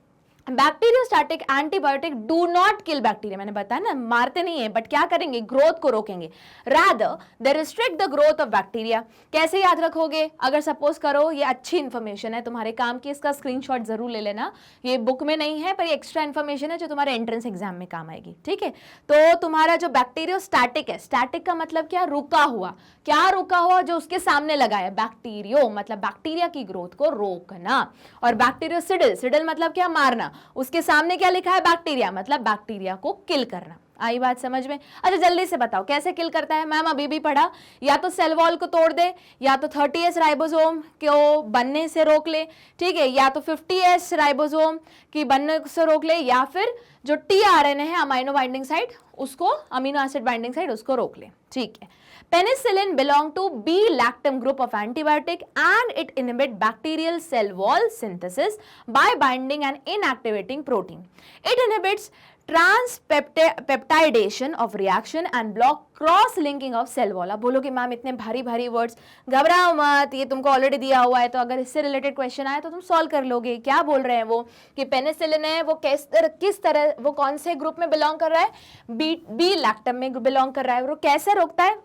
Bacteriostatic antibiotic do not kill bacteria, मैंने बताया ना मारते नहीं है, बट क्या करेंगे? ग्रोथ को रोकेंगे। Rather they restrict the growth of bacteria. कैसे याद रखोगे? अगर सपोज करो, ये अच्छी इंफॉर्मेशन है तुम्हारे काम की, इसका स्क्रीनशॉट जरूर ले लेना। ये बुक में नहीं है पर ये एक्स्ट्रा इंफॉर्मेशन है जो तुम्हारे एंट्रेंस एग्जाम में काम आएगी। ठीक है, तो तुम्हारा जो बैक्टीरियोस्टैटिक है, स्टैटिक का मतलब क्या? रुका हुआ। क्या रुका हुआ? जो उसके सामने लगा है। बैक्टीरियो मतलब बैक्टीरिया की ग्रोथ को रोकना, और बैक्टीरियोसिडल, सिडल मतलब क्या? मारना। उसके सामने क्या लिखा है? बैक्टीरिया, मतलब बैक्टीरिया को किल करना। आई बात समझ में? अच्छा जल्दी से बताओ कैसे किल करता है। मैम अभी भी पढ़ा, या तो सेल वॉल को तोड़ दे, या तो 30S राइबोसोम को बनने से रोक ले, ठीक है, या तो 50S राइबोसोम की बनने से रोक ले, या फिर जो टीआरएनए है अमाइनो बाइंडिंग साइट उसको, अमीनो एसिड बाइंडिंग साइट उसको रोक ले। ठीक है, Penicillin belong to B-lactam group of antibiotic and it inhibit bacterial cell wall synthesis by binding and inactivating protein. It inhibits transpeptidation of reaction and block cross linking of cell wall. अब बोलोगे ma'am इतने भारी भारी words, घबराओ मत, ये तुमको already दिया हुआ है, तो अगर इससे रिलेटेड क्वेश्चन आए तो तुम सॉल्व कर लोगे। क्या बोल रहे हैं वो कि पेनिसिलिन है वो किस तरह वो कौन से ग्रुप में बिलोंग कर रहा है, बी लैक्टम में बिलोंग कर रहा है। वो कैसे रोकता है,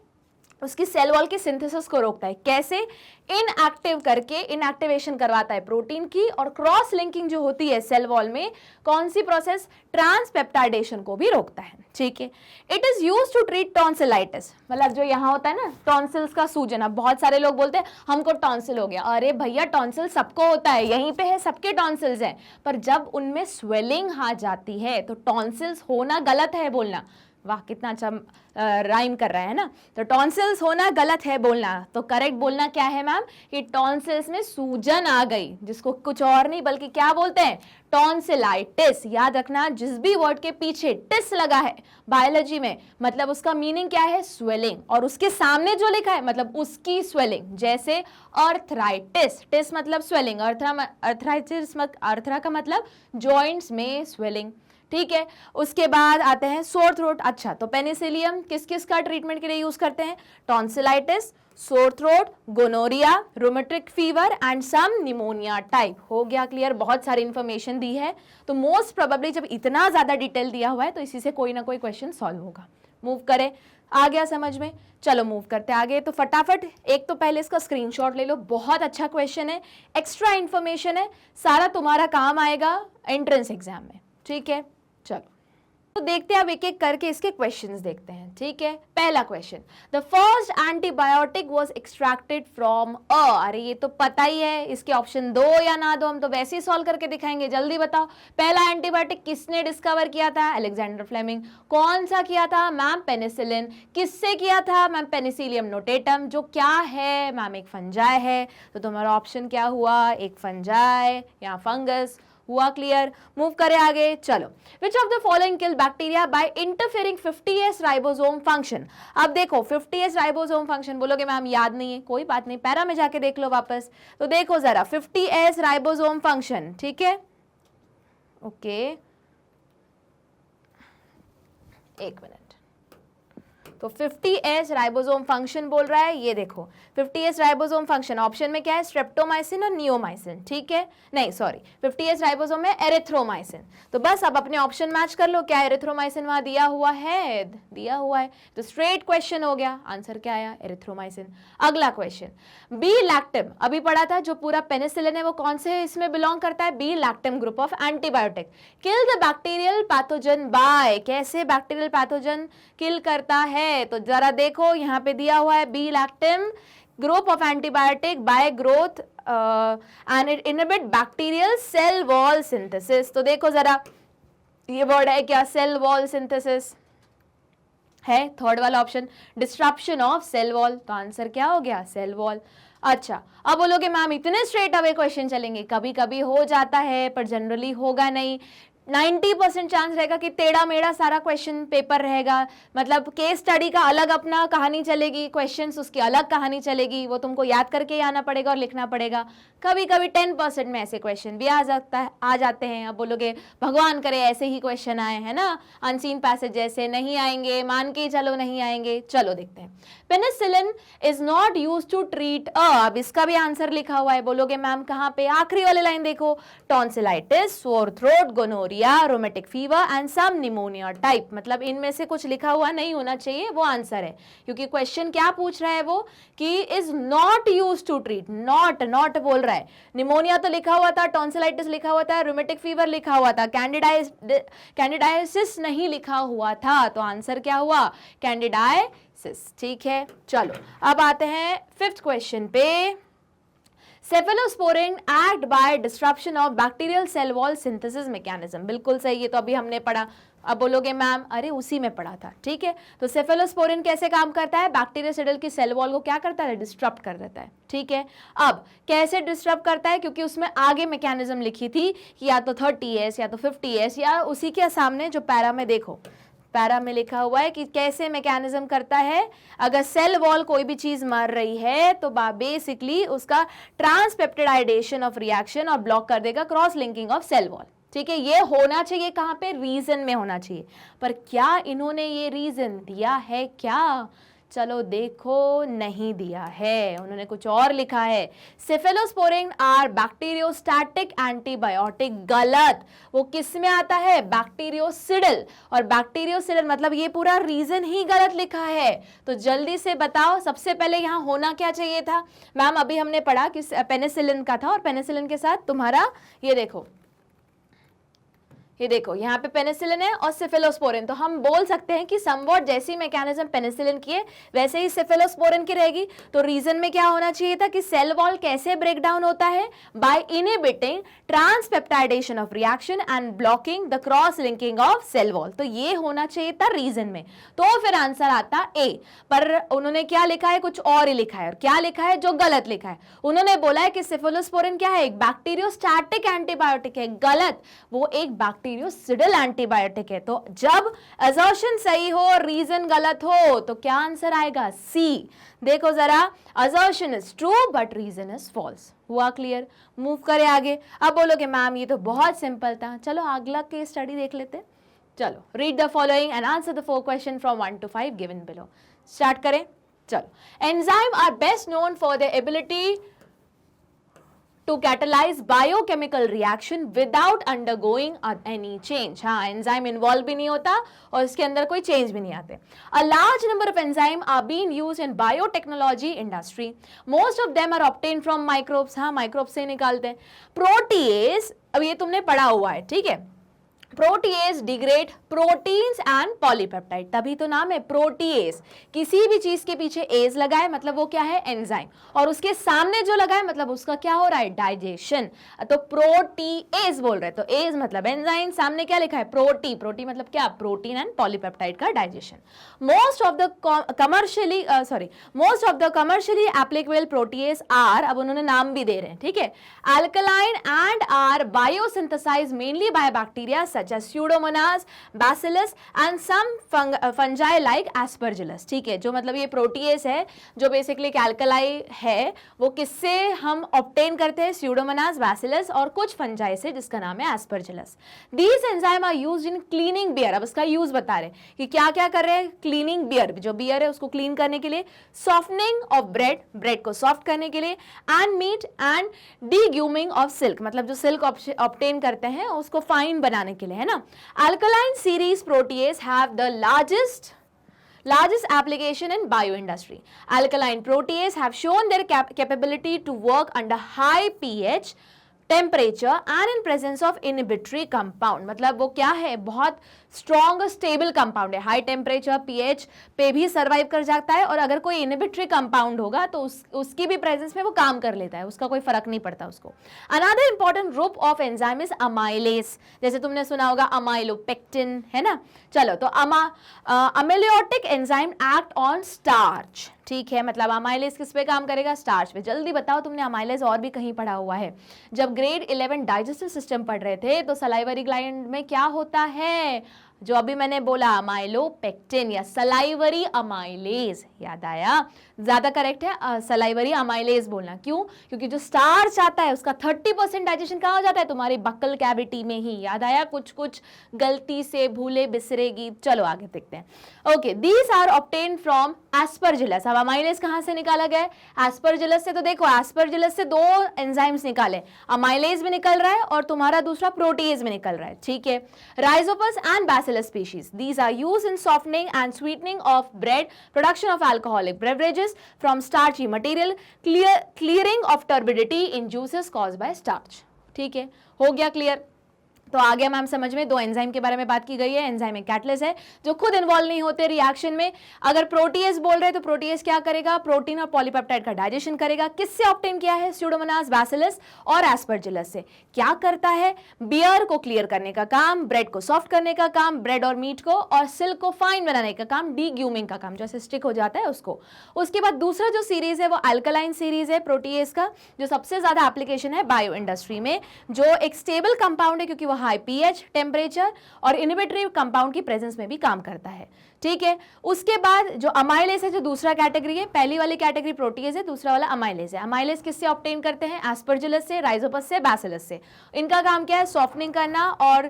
उसकी सेल वॉल की सिंथेसिस को रोकता है। कैसे? इनएक्टिव करके इनएक्टिवेशन करवाता है प्रोटीन की, और क्रॉस लिंकिंग जो होती है सेल वॉल में, कौन सी प्रोसेस, ट्रांसपेप्टाइडेशन को भी रोकता है। ठीक है। It is used to treat tonsillitis, मतलब जो यहाँ होता है ना टॉन्सिल्स का सूजन। अब बहुत सारे लोग बोलते हैं हमको टॉन्सिल हो गया। अरे भैया टॉन्सिल सबको होता है, यहीं पे है, सबके टॉन्सिल्स हैं, पर जब उनमें स्वेलिंग आ जाती है तो टॉन्सिल्स होना गलत है बोलना। वाह कितना अच्छा राइम कर रहा है ना। तो टॉन्सिल्स होना गलत है बोलना, तो करेक्ट बोलना क्या है मैम कि टॉन्सिल्स में सूजन आ गई, जिसको कुछ और नहीं बल्कि क्या बोलते हैं, टॉन्सिलाइटिस। याद रखना जिस भी वर्ड के पीछे टिस लगा है बायोलॉजी में, मतलब उसका मीनिंग क्या है, स्वेलिंग, और उसके सामने जो लिखा है मतलब उसकी स्वेलिंग। जैसे अर्थराइटिस, टिस मतलब स्वेलिंग, अर्थराइटिस अर्थरा का मतलब जॉइंट्स में स्वेलिंग। ठीक है। उसके बाद आते हैं सोर थ्रोट। अच्छा, तो पेनिसिलियम किस किस का ट्रीटमेंट के लिए यूज करते हैं, tonsillitis, sore throat, gonorrhoea, rheumatic fever and some pneumonia type. हो गया क्लियर? बहुत सारी इंफॉर्मेशन दी है, तो मोस्ट प्रोबेबली जब इतना ज्यादा डिटेल दिया हुआ है तो इसी से कोई ना कोई क्वेश्चन सॉल्व होगा। मूव करें, आ गया समझ में? चलो मूव करते आगे। तो फटाफट एक तो पहले इसका स्क्रीनशॉट ले लो, बहुत अच्छा क्वेश्चन है, एक्स्ट्रा इंफॉर्मेशन है, सारा तुम्हारा काम आएगा एंट्रेंस एग्जाम में। ठीक है, चलो तो देखते हैं अब एक एक करके इसके क्वेश्चंस देखते हैं। ठीक है। पहला question, the first antibiotic was extracted from a. अरे ये तो पता ही है, इसके ऑप्शन दो या ना दो, हम तो वैसे ही सॉल्व करके दिखाएंगे। जल्दी बताओ, पहला एंटीबायोटिक किसने डिस्कवर किया था, अलेक्जेंडर फ्लेमिंग। कौन सा किया था मैम, पेनिसिलिन। किससे किया था मैम, पेनिसिलियम नोटेटम, जो क्या है मैम, एक फंजाई है। तो तुम्हारा ऑप्शन क्या हुआ, एक फंजाई या फंगस हुआ। क्लियर? मूव करें आगे। चलो, विच of the following kill bacteria by interfering 50S ribosome function. अब देखो 50S राइबोसोम फंक्शन बोलोगे मैम याद नहीं है, कोई बात नहीं, पैरा में जाके देख लो वापस। तो देखो जरा 50S राइबोसोम फंक्शन। ठीक है, ओके, एक मिनट। तो 50S राइबोसोम फंक्शन बोल रहा है, ये देखो 50S राइबोसोम फंक्शन ऑप्शन में क्या है, स्ट्रेप्टोमाइसिन और नियोमाइसिन। ठीक है, नहीं सॉरी, 50S राइबोसोम में एरिथ्रोमाइसिन। तो बस अब अपने ऑप्शन मैच कर लो, क्या एरिथ्रोमाइसिन वहां दिया हुआ है, दिया हुआ है, तो स्ट्रेट क्वेश्चन हो गया, आंसर क्या आया, एरिथ्रोमाइसिन। अगला क्वेश्चन, बी लैक्टम, अभी पढ़ा था जो पूरा पेनिसिलिन है वो कौन से इसमें बिलोंग करता है, B lactam group of antibiotic. Kill the bacterial pathogen by, कैसे बैक्टीरियल पैथोजन किल करता है, तो जरा देखो यहाँ पे दिया हुआ है, B lactam group of antibiotic by growth and it inhibit bacterial cell wall synthesis. तो देखो जरा ये वर्ड है क्या, सेल वॉल सिंथेसिस है, थर्ड वाला option, disruption of cell wall, तो आंसर क्या हो गया, सेल वॉल। अच्छा, अब बोलोगे मैम इतने स्ट्रेट अवे क्वेश्चन चलेंगे, कभी कभी हो जाता है पर जनरली होगा नहीं। 90% चांस रहेगा कि टेढ़ा मेढ़ा सारा क्वेश्चन पेपर रहेगा, मतलब केस स्टडी का अलग अपना कहानी चलेगी, क्वेश्चंस उसकी अलग कहानी चलेगी, वो तुमको याद करके ही आना पड़ेगा और लिखना पड़ेगा। कभी कभी 10% में ऐसे क्वेश्चन भी आ जाते हैं। अब बोलोगे भगवान करे ऐसे ही क्वेश्चन आए, है ना, अनसीन पैसेज जैसे, नहीं आएंगे, मान के चलो नहीं आएंगे। चलो देखते हैं, penicillin is not used to treat a, अब इसका भी आंसर लिखा हुआ है, बोलोगे मैम कहाँ पे, आखिरी वाली लाइन देखो, tonsillitis, sore throat, gonorrhoea, rheumatic fever and some pneumonia type, मतलब इनमें से कुछ लिखा हुआ नहीं होना चाहिए, वो आंसर है, क्योंकि क्वेश्चन क्या पूछ रहा है वो कि is not used to treat, not बोल रहा है। निमोनिया तो लिखा हुआ था, टॉन्सिलाइटिस लिखा हुआ था, रोमेटिक फीवर लिखा हुआ था, कैंडिडाइसिस नहीं लिखा हुआ था, तो आंसर क्या हुआ, कैंडिडाइसिस। ठीक है, चलो अब आते हैं फिफ्थ क्वेश्चन पे। Cephalosporin act by disruption of bacterial cell wall synthesis mechanism, बिल्कुल सही, ये तो अभी हमने पढ़ा। अब बोलोगे मैम अरे उसी में पढ़ा था, ठीक है, तो सेफेलोस्पोरिन कैसे काम करता है, बैक्टीरियोसिडल की सेल वॉल को क्या करता है, डिस्टर्ब कर देता है। ठीक है, अब कैसे डिस्टर्ब करता है, क्योंकि उसमें आगे मैकेनिज्म लिखी थी कि या तो 30S या तो 50S या उसी के सामने जो पैरा में देखो, पैरा में लिखा हुआ है कि कैसे मैकेनिज्म करता है। अगर सेल वॉल कोई भी चीज मर रही है तो बेसिकली उसका ट्रांसपेप्टिडाइडेशन ऑफ रिएक्शन और ब्लॉक कर देगा cross linking of cell wall. ठीक है, ये होना चाहिए कहाँ पे, रीजन में होना चाहिए। पर क्या इन्होंने ये रीजन दिया है क्या? चलो देखो, नहीं दिया है, उन्होंने कुछ और लिखा है। Cephalosporin are bacteriostatic antibiotic. गलत। वो किस में आता है? बैक्टीरियोसिडल। और बैक्टीरियोसिडल मतलब ये पूरा रीजन ही गलत लिखा है। तो जल्दी से बताओ, सबसे पहले यहाँ होना क्या चाहिए था? मैम अभी हमने पढ़ा कि पेनिसिलिन का था और पेनिसिलिन के साथ तुम्हारा ये देखो यहाँ पे पेनिसिलिन है और सेफेलोस्पोरिन। तो हम बोल सकते हैं कि समवॉट जैसी मैकेनिज्म पेनिसिलिन की है वैसे ही सेफेलोस्पोरिन की रहेगी। तो रीजन में क्या होना चाहिए था कि सेल वॉल कैसे ब्रेक डाउन होता है? By inhibiting transpeptidation of reaction and blocking the cross linking of cell wall. तो ये होना चाहिए था रीजन में, तो फिर आंसर आता ए। पर उन्होंने क्या लिखा है? कुछ और ही लिखा है। और क्या लिखा है जो गलत लिखा है? उन्होंने बोला है कि सेफेलोस्पोरिन क्या है? एक बैक्टीरियोस्टैटिक एंटीबायोटिक है। गलत, वो एक बैक्टीरियोसिडल एंटीबायोटिक है। तो जब असर्शन सही हो रीजन गलत हो तो क्या आंसर आएगा? सी। देखो जरा, assertion is true but reason is false. हुआ क्लियर? मूव करें आगे। अब बोलोगे मैम ये तो बहुत सिंपल था। चलो अगला केस स्टडी देख लेते। चलो, read the following and answer the 4 question from 1 to 5 given below. Start करें। चलो, enzyme are best known for the ability to catalyze biochemical reaction without undergoing any change। हाँ, एंजाइम इन्वॉल्व भी नहीं होता और इसके अंदर कोई चेंज भी नहीं आते। A large number of enzymes are being used in biotechnology industry. Most of them are obtained from microbes। हाँ, माइक्रोब से निकालते हैं। प्रोटीएज, अब ये तुमने पढ़ा हुआ है, ठीक है। Protease degrade proteins and polypeptide, तभी तो नाम है प्रोटीएज। किसी भी चीज के पीछे एज लगा है मतलब वो क्या है? एंजाइम। और उसके सामने जो लगा है मतलब उसका क्या हो रहा है? डाइजेशन। तो प्रोटीएज बोल रहे हैं, तो एज मतलब एंजाइम, सामने क्या लिखा है? प्रोटी। प्रोटी मतलब क्या? प्रोटीन एंड पॉलीपेप्टाइड का digestion. Most of the commercially applicable protease are, अब उन्होंने नाम भी दे रहे हैं, ठीक है, alkaline and are biosynthesized mainly by bacteria such as Pseudomonas, Bacillus and some fungi like Aspergillus। ठीक है, जो मतलब ये प्रोटीएस है जो बेसिकली एल्कलाई है, वो किससे हम ऑब्टेन करते हैं? Pseudomonas, Bacillus और कुछ फंजाई से जिसका नाम है Aspergillus। These enzymes are used in cleaning beer। अब इसका यूज बता रहे कि क्या क्या कर रहे हैं? क्लीनिंग बियर, जो बियर है उसको क्लीन करने के लिए, सॉफ्टनिंग ऑफ ब्रेड, ब्रेड को सॉफ्ट करने के लिए, and meat and degumming of silk, मतलब जो सिल्क ऑब्टेन करते हैं उसको फाइन बनाने के लिए, है ना। Alkaline series protease have the largest application in bioindustry. Alkaline protease have shown their capability to work under high pH temperature and in presence of inhibitory compound। मतलब वो क्या है? बहुत स्ट्रॉन्ग स्टेबल कंपाउंड है, हाई टेम्परेचर पीएच पे भी survive कर जाता है और अगर कोई इनहिबिटरी कंपाउंड होगा तो उसकी भी प्रेजेंस में वो काम कर लेता है, उसका कोई फर्क नहीं पड़ता उसको। Another important group of enzyme is amylase, जैसे तुमने सुना होगा अमाइलोपेक्टिन, है ना। चलो, तो अमेलियोटिक एंजाइम एक्ट ऑन स्टार्च, ठीक है, मतलब अमाइलेज किस पे काम करेगा? स्टार्च पे। जल्दी बताओ, तुमने अमाइलेज और भी कहीं पढ़ा हुआ है? जब ग्रेड 11 डाइजेस्टिव सिस्टम पढ़ रहे थे तो सलाइवरी ग्लैंड में क्या होता है? जो अभी मैंने बोला, अमाइलोपेक्टिन या सलाइवरी अमाइलेज। याद आया? ज्यादा करेक्ट है सलाइवरी अमाइलेज बोलना। क्यों? क्योंकि जो स्टार्च आता है उसका 30% डाइजेशन कहाँ हो जाता है? तुम्हारी बक्कल कैविटी में ही। याद आया? कुछ कुछ गलती से भूले बिसरेगी। चलो आगे देखते हैं। Okay, these are obtain from aspergillus. अब अमाइलेज कहाँ से निकाला गया है? एस्परजिलस से। तो देखो, एस्परजिलस से 2 एंजाइम्स निकाले, अमाइलेज भी निकल रहा है और तुम्हारा दूसरा प्रोटीएज भी निकल रहा है, ठीक है। Rhizopus and Bacillus species. These are used in softening and sweetening of bread, production of alcoholic beverages from starchy material, clearing of turbidity in juices caused by starch। ठीक है, हो गया क्लियर? तो आगे मैम समझ में 2 एंजाइम के बारे में बात की गई है। एंजाइम एक कैटलिस्ट है जो खुद इन्वॉल्व नहीं होते रिएक्शन में। अगर प्रोटीएज बोल रहे हैं तो प्रोटीएज क्या करेगा? प्रोटीन और पॉलीपेप्टाइड का डाइजेशन करेगा। किससे ऑब्टेन किया है? स्यूडोमोनास, बैसिलस और एस्परजिलस से। क्या करता है? बियर को क्लियर करने का काम, ब्रेड को सॉफ्ट करने का काम, ब्रेड और मीट को, और सिल्क को फाइन बनाने का काम, डीग्यूमिंग का काम, जो ऐसे स्टिक हो जाता है उसको। उसके बाद दूसरा जो सीरीज है वो अल्कलाइन सीरीज है प्रोटीएज का, जो सबसे ज्यादा एप्लीकेशन है बायो इंडस्ट्री में, जो एक स्टेबल कंपाउंड है क्योंकि वो हाई पीएच टेम्परेचर और इनहिबिटरी कंपाउंड की प्रेजेंस में भी काम करता है, ठीक है। उसके बाद जो अमाइलेज है, जो दूसरा कैटेगरी है, पहली वाली कैटेगरी प्रोटीएज है, दूसरा वाला अमाइलेज है। अमाइलेज किससे ऑब्टेन करते हैं? एस्परजिलस से, राइजोपस से, बैसिलस से। इनका काम क्या है? सॉफ्टनिंग करना और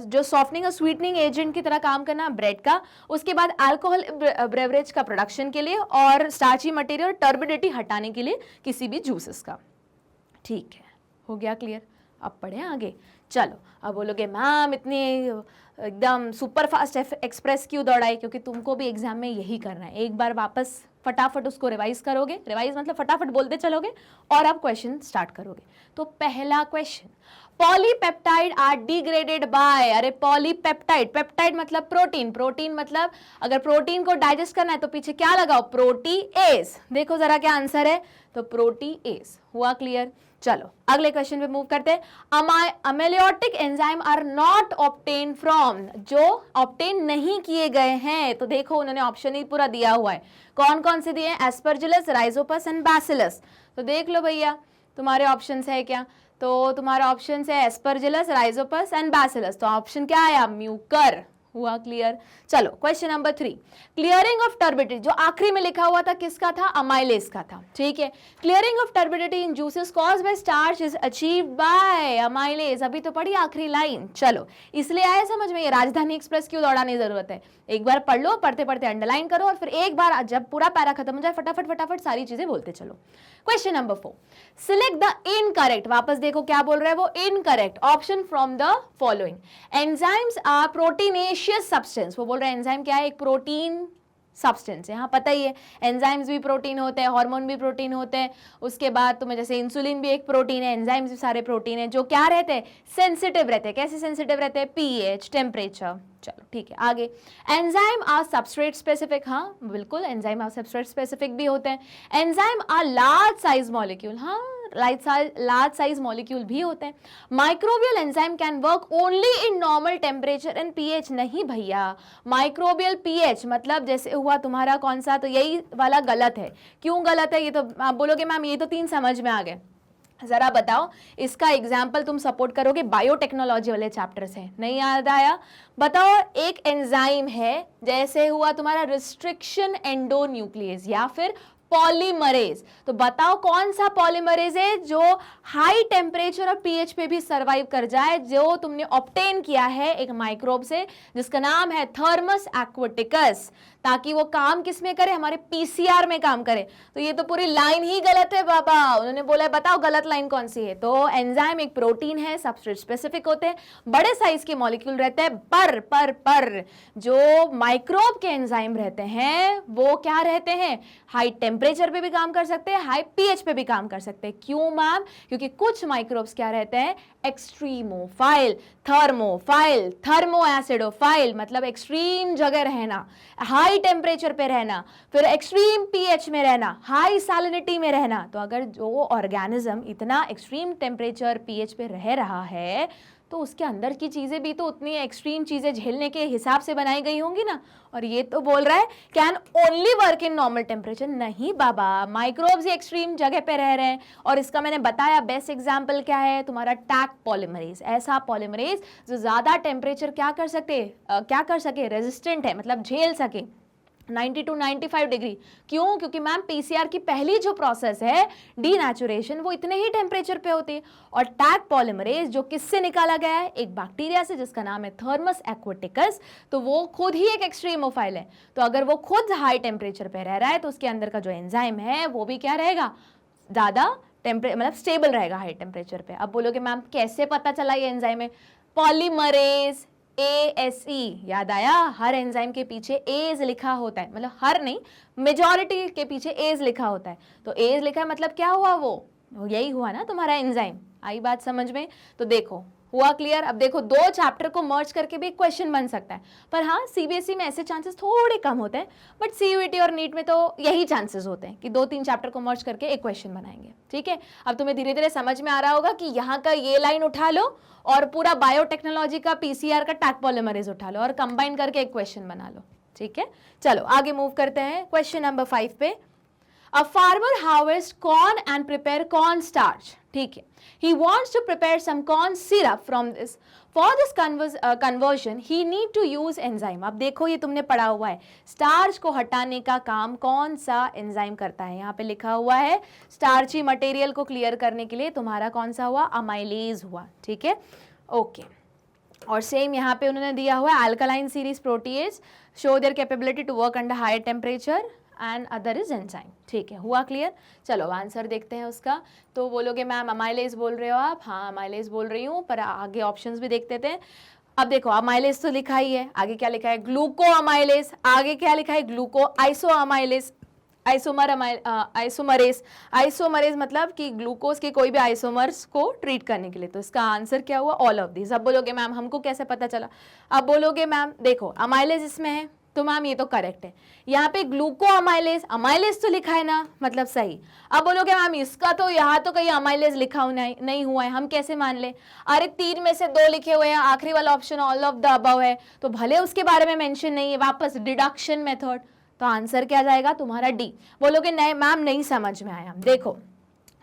जो सॉफ्टनिंग और स्वीटनिंग एजेंट की तरह काम करना ब्रेड का। उसके बाद अल्कोहल ब्रेवरेज का प्रोडक्शन के लिए और स्टार्ची मटेरियल टर्बिडिटी हटाने के लिए किसी भी जूसेस का, ठीक है। हो गया क्लियर? अब पढ़े आगे। चलो अब बोलोगे मैम इतनी एकदम सुपर फास्ट एक्सप्रेस क्यों दौड़ाई? क्योंकि तुमको भी एग्जाम में यही करना है। एक बार वापस फटाफट उसको रिवाइज करोगे, रिवाइज मतलब फटाफट बोलते चलोगे और आप क्वेश्चन स्टार्ट करोगे। तो पहला question, polypeptide are degraded by, अरे पॉलीपेप्टाइड, पेप्टाइड मतलब प्रोटीन, प्रोटीन मतलब अगर प्रोटीन को डाइजेस्ट करना है तो पीछे क्या लगाओ? प्रोटीएज। देखो जरा क्या आंसर है, तो प्रोटीएज। हुआ क्लियर? चलो अगले क्वेश्चन पे मूव करते हैं। Amylolytic enzyme are not obtain from, जो ऑब्टेन नहीं किए गए हैं, तो देखो उन्होंने ऑप्शन ही पूरा दिया हुआ है। कौन कौन से दिए हैं? Aspergillus, Rhizopus and bacillus. तो देख लो भैया तुम्हारे ऑप्शंस है क्या, तो तुम्हारा ऑप्शन है एस्परजिलस, राइजोपस एंड बैसिलस। तो ऑप्शन क्या आया? म्यूकर। हुआ क्लियर? चलो question number 3, clearing of turbidity, जो आखिरी में लिखा हुआ था किसका था? अमाइलेज का था, ठीक है। Clearing of turbidity in juices caused by starch is achieved by amylase. अभी तो पढ़ी आखिरी लाइन। चलो इसलिए आया समझ में, ये राजधानी एक्सप्रेस क्यों दौड़ाने की जरूरत है? एक बार पढ़ लो, पढ़ते पढ़ते अंडरलाइन करो और फिर एक बार जब पूरा पैरा खत्म हो जाए फटाफट फटाफट सारी चीजें बोलते चलो। Question number 4, select the incorrect, वापस देखो क्या बोल रहा है वो, incorrect option from the following. Enzymes are proteinaceous substance, वो बोल रहे हैं एंजाइम क्या है? एक प्रोटीन सब्सटेंस है। हाँ पता ही है, एंजाइम्स भी प्रोटीन होते हैं, हार्मोन भी प्रोटीन होते हैं। उसके बाद तुम्हें जैसे इंसुलिन भी एक प्रोटीन है, एंजाइम्स भी सारे प्रोटीन है, जो क्या रहते हैं? सेंसिटिव रहते हैं। कैसे सेंसिटिव रहते हैं? PH, temperature. चलो ठीक है आगे। एंजाइम आर सबस्ट्रेट स्पेसिफिक, हाँ बिल्कुल एंजाइम आर सबस्ट्रेट स्पेसिफिक भी होते हैं। Enzyme are large size molecule, हाँ लार्ज साइज मॉलिक्यूल भी होते हैं। Microbial enzyme can work only in normal temperature and pH, नहीं भैया, माइक्रोबियल पीएच मतलब जैसे हुआ तुम्हारा कौन सा, तो यही वाला गलत है। क्यों गलत है? ये तो आप बोलोगे मैम ये तो 3 समझ में आ गए, जरा बताओ इसका एग्जाम्पल तुम सपोर्ट करोगे बायोटेक्नोलॉजी वाले चैप्टर से, नहीं याद आया? बताओ एक एंजाइम है जैसे हुआ तुम्हारा रिस्ट्रिक्शन एंडोन्यूक्लियस या फिर पॉलीमरेज, तो बताओ कौन सा पॉलीमरेज है जो हाई टेम्परेचर और पीएच पे भी सरवाइव कर जाए, जो तुमने ऑब्टेन किया है एक माइक्रोब से जिसका नाम है थर्मस एक्वाटिकस, ताकि वो काम किस में करे? हमारे पीसीआर में काम करे। तो ये तो पूरी लाइन ही गलत है बाबा, उन्होंने बोला है बताओ गलत लाइन कौन सी है। तो एंजाइम एक प्रोटीन है, सबस्ट्रेट स्पेसिफिक होते हैं, बड़े साइज के मॉलिक्यूल रहते हैं, पर जो माइक्रोब के एंजाइम रहते हैं वो क्या रहते हैं? हाई टेम्परेचर पे भी काम कर सकते हैं, हाई पीएच पे भी काम कर सकते हैं। क्यों मैम? क्योंकि कुछ माइक्रोब्स क्या रहते हैं? एक्सट्रीमोफाइल, थर्मोफाइल, थर्मो एसिडोफाइल मतलब एक्सट्रीम जगह रहना, हाई टेम्परेचर पे रहना, फिर एक्सट्रीम पीएच में रहना, हाई सैलिनिटी में रहना। तो अगर जो ऑर्गेनिज्म इतना एक्सट्रीम टेम्परेचर पीएच पे रह रहा है तो उसके अंदर की चीजें भी तो उतनी एक्सट्रीम चीजें झेलने के हिसाब से बनाई गई होंगी ना। और ये तो बोल रहा है can only work in normal temperature, नहीं बाबा, माइक्रोब्स एक्सट्रीम जगह पे रह रहे हैं। और इसका मैंने बताया बेस्ट एग्जांपल क्या है? तुम्हारा टैक पॉलीमरेज, ऐसा पॉलीमरेज जो ज्यादा टेम्परेचर क्या कर सके? रेजिस्टेंट है, मतलब झेल सके 90 to 95 डिग्री। क्यों? क्योंकि मैम पीसीआर की पहली जो प्रोसेस है डीनेचुरेशन वो इतने ही टेम्परेचर पे होती है। और टैग पॉलीमरेज जो किससे निकाला गया है? एक बैक्टीरिया से जिसका नाम है थर्मस एक्वाटिकस, तो वो खुद ही एक एक्सट्रीमोफाइल है। तो अगर वो खुद हाई टेम्परेचर पे रह रहा है तो उसके अंदर का जो एंजाइम है वो भी क्या रहेगा? ज्यादा मतलब स्टेबल रहेगा हाई टेम्परेचर पे। अब बोलोगे मैम कैसे पता चला ये एंजाइम है? पॉलीमरेज ASE, याद आया? हर एंजाइम के पीछे एज लिखा होता है, मतलब हर नहीं, मेजॉरिटी के पीछे एज लिखा होता है। तो एज लिखा है मतलब क्या हुआ? वो यही हुआ ना तुम्हारा एंजाइम। आई बात समझ में? तो देखो हुआ क्लियर। अब देखो 2 चैप्टर को मर्ज करके भी एक क्वेश्चन बन सकता है, पर हाँ सीबीएसई में ऐसे चांसेस थोड़े कम होते हैं, बट सीयूईटी और नीट में तो यही चांसेस होते हैं कि 2-3 चैप्टर को मर्ज करके एक क्वेश्चन बनाएंगे। ठीक है, अब तुम्हें धीरे धीरे समझ में आ रहा होगा कि यहाँ का ये लाइन उठा लो और पूरा बायोटेक्नोलॉजी का पीसीआर का टैग पॉलीमरेज उठा लो और कंबाइन करके एक क्वेश्चन बना लो। ठीक है, चलो आगे मूव करते हैं क्वेश्चन नंबर 5 पे। A farmer harvest corn and prepare corn starch, ठीक है, he wants to prepare some corn syrup from this, for this conversion he need to use enzyme. अब देखो ये तुमने पढ़ा हुआ है, स्टार्च को हटाने का काम कौन सा एंजाइम करता है, यहाँ पे लिखा हुआ है स्टार्ची मटेरियल को क्लियर करने के लिए तुम्हारा कौन सा हुआ, अमाइलेज हुआ, ठीक है, ओके। और सेम यहाँ पे उन्होंने दिया हुआ है alkaline series protease show their capability to work under higher temperature and other is enzyme, ठीक है, हुआ क्लियर। चलो आंसर देखते हैं उसका। तो बोलोगे मैम अमाइलेज बोल रहे हो आप, हाँ अमाइलेज बोल रही हूँ, पर आगे ऑप्शंस भी देखते थे। अब देखो अमाइलेज तो लिखा ही है, आगे क्या लिखा है, ग्लूको अमाइलेज, आगे क्या लिखा है, ग्लूको आइसो अमाइलेज, आइसोमरेज, आइसोमरेज मतलब कि ग्लूकोज के कोई भी आइसोमर्स को ट्रीट करने के लिए। तो इसका आंसर क्या हुआ, ऑल ऑफ दिस। अब बोलोगे मैम हमको कैसे पता चला, अब बोलोगे मैम देखो अमाइलेज इसमें है, तो मैम ये तो करेक्ट है, यहाँ पे ग्लूको अमाइलेज, अमाइलेज तो लिखा है ना, मतलब सही। अब बोलोगे मैम इसका तो यहाँ तो कहीं अमाइलेज लिखा नहीं हुआ है, हम कैसे मान ले, अरे 3 में से 2 लिखे हुए हैं, आखिरी वाला option all of the above है, तो भले उसके बारे में मेंशन नहीं है, वापस डिडक्शन मेथड, तो आंसर क्या जाएगा तुम्हारा डी। बोलोगे नहीं मैम नहीं समझ में आया, देखो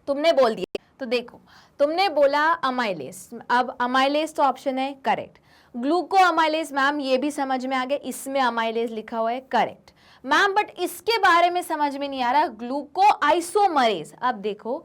तुमने बोल दिया, तो देखो तुमने बोला अमाइलेज, अब अमाइलेज तो ऑप्शन है करेक्ट, ग्लूको अमाइलेज मैम ये भी समझ में आ गया, इसमें अमाइलेज लिखा हुआ है करेक्ट मैम, बट इसके बारे में समझ में नहीं आ रहा, ग्लूको आइसोमरेज। अब देखो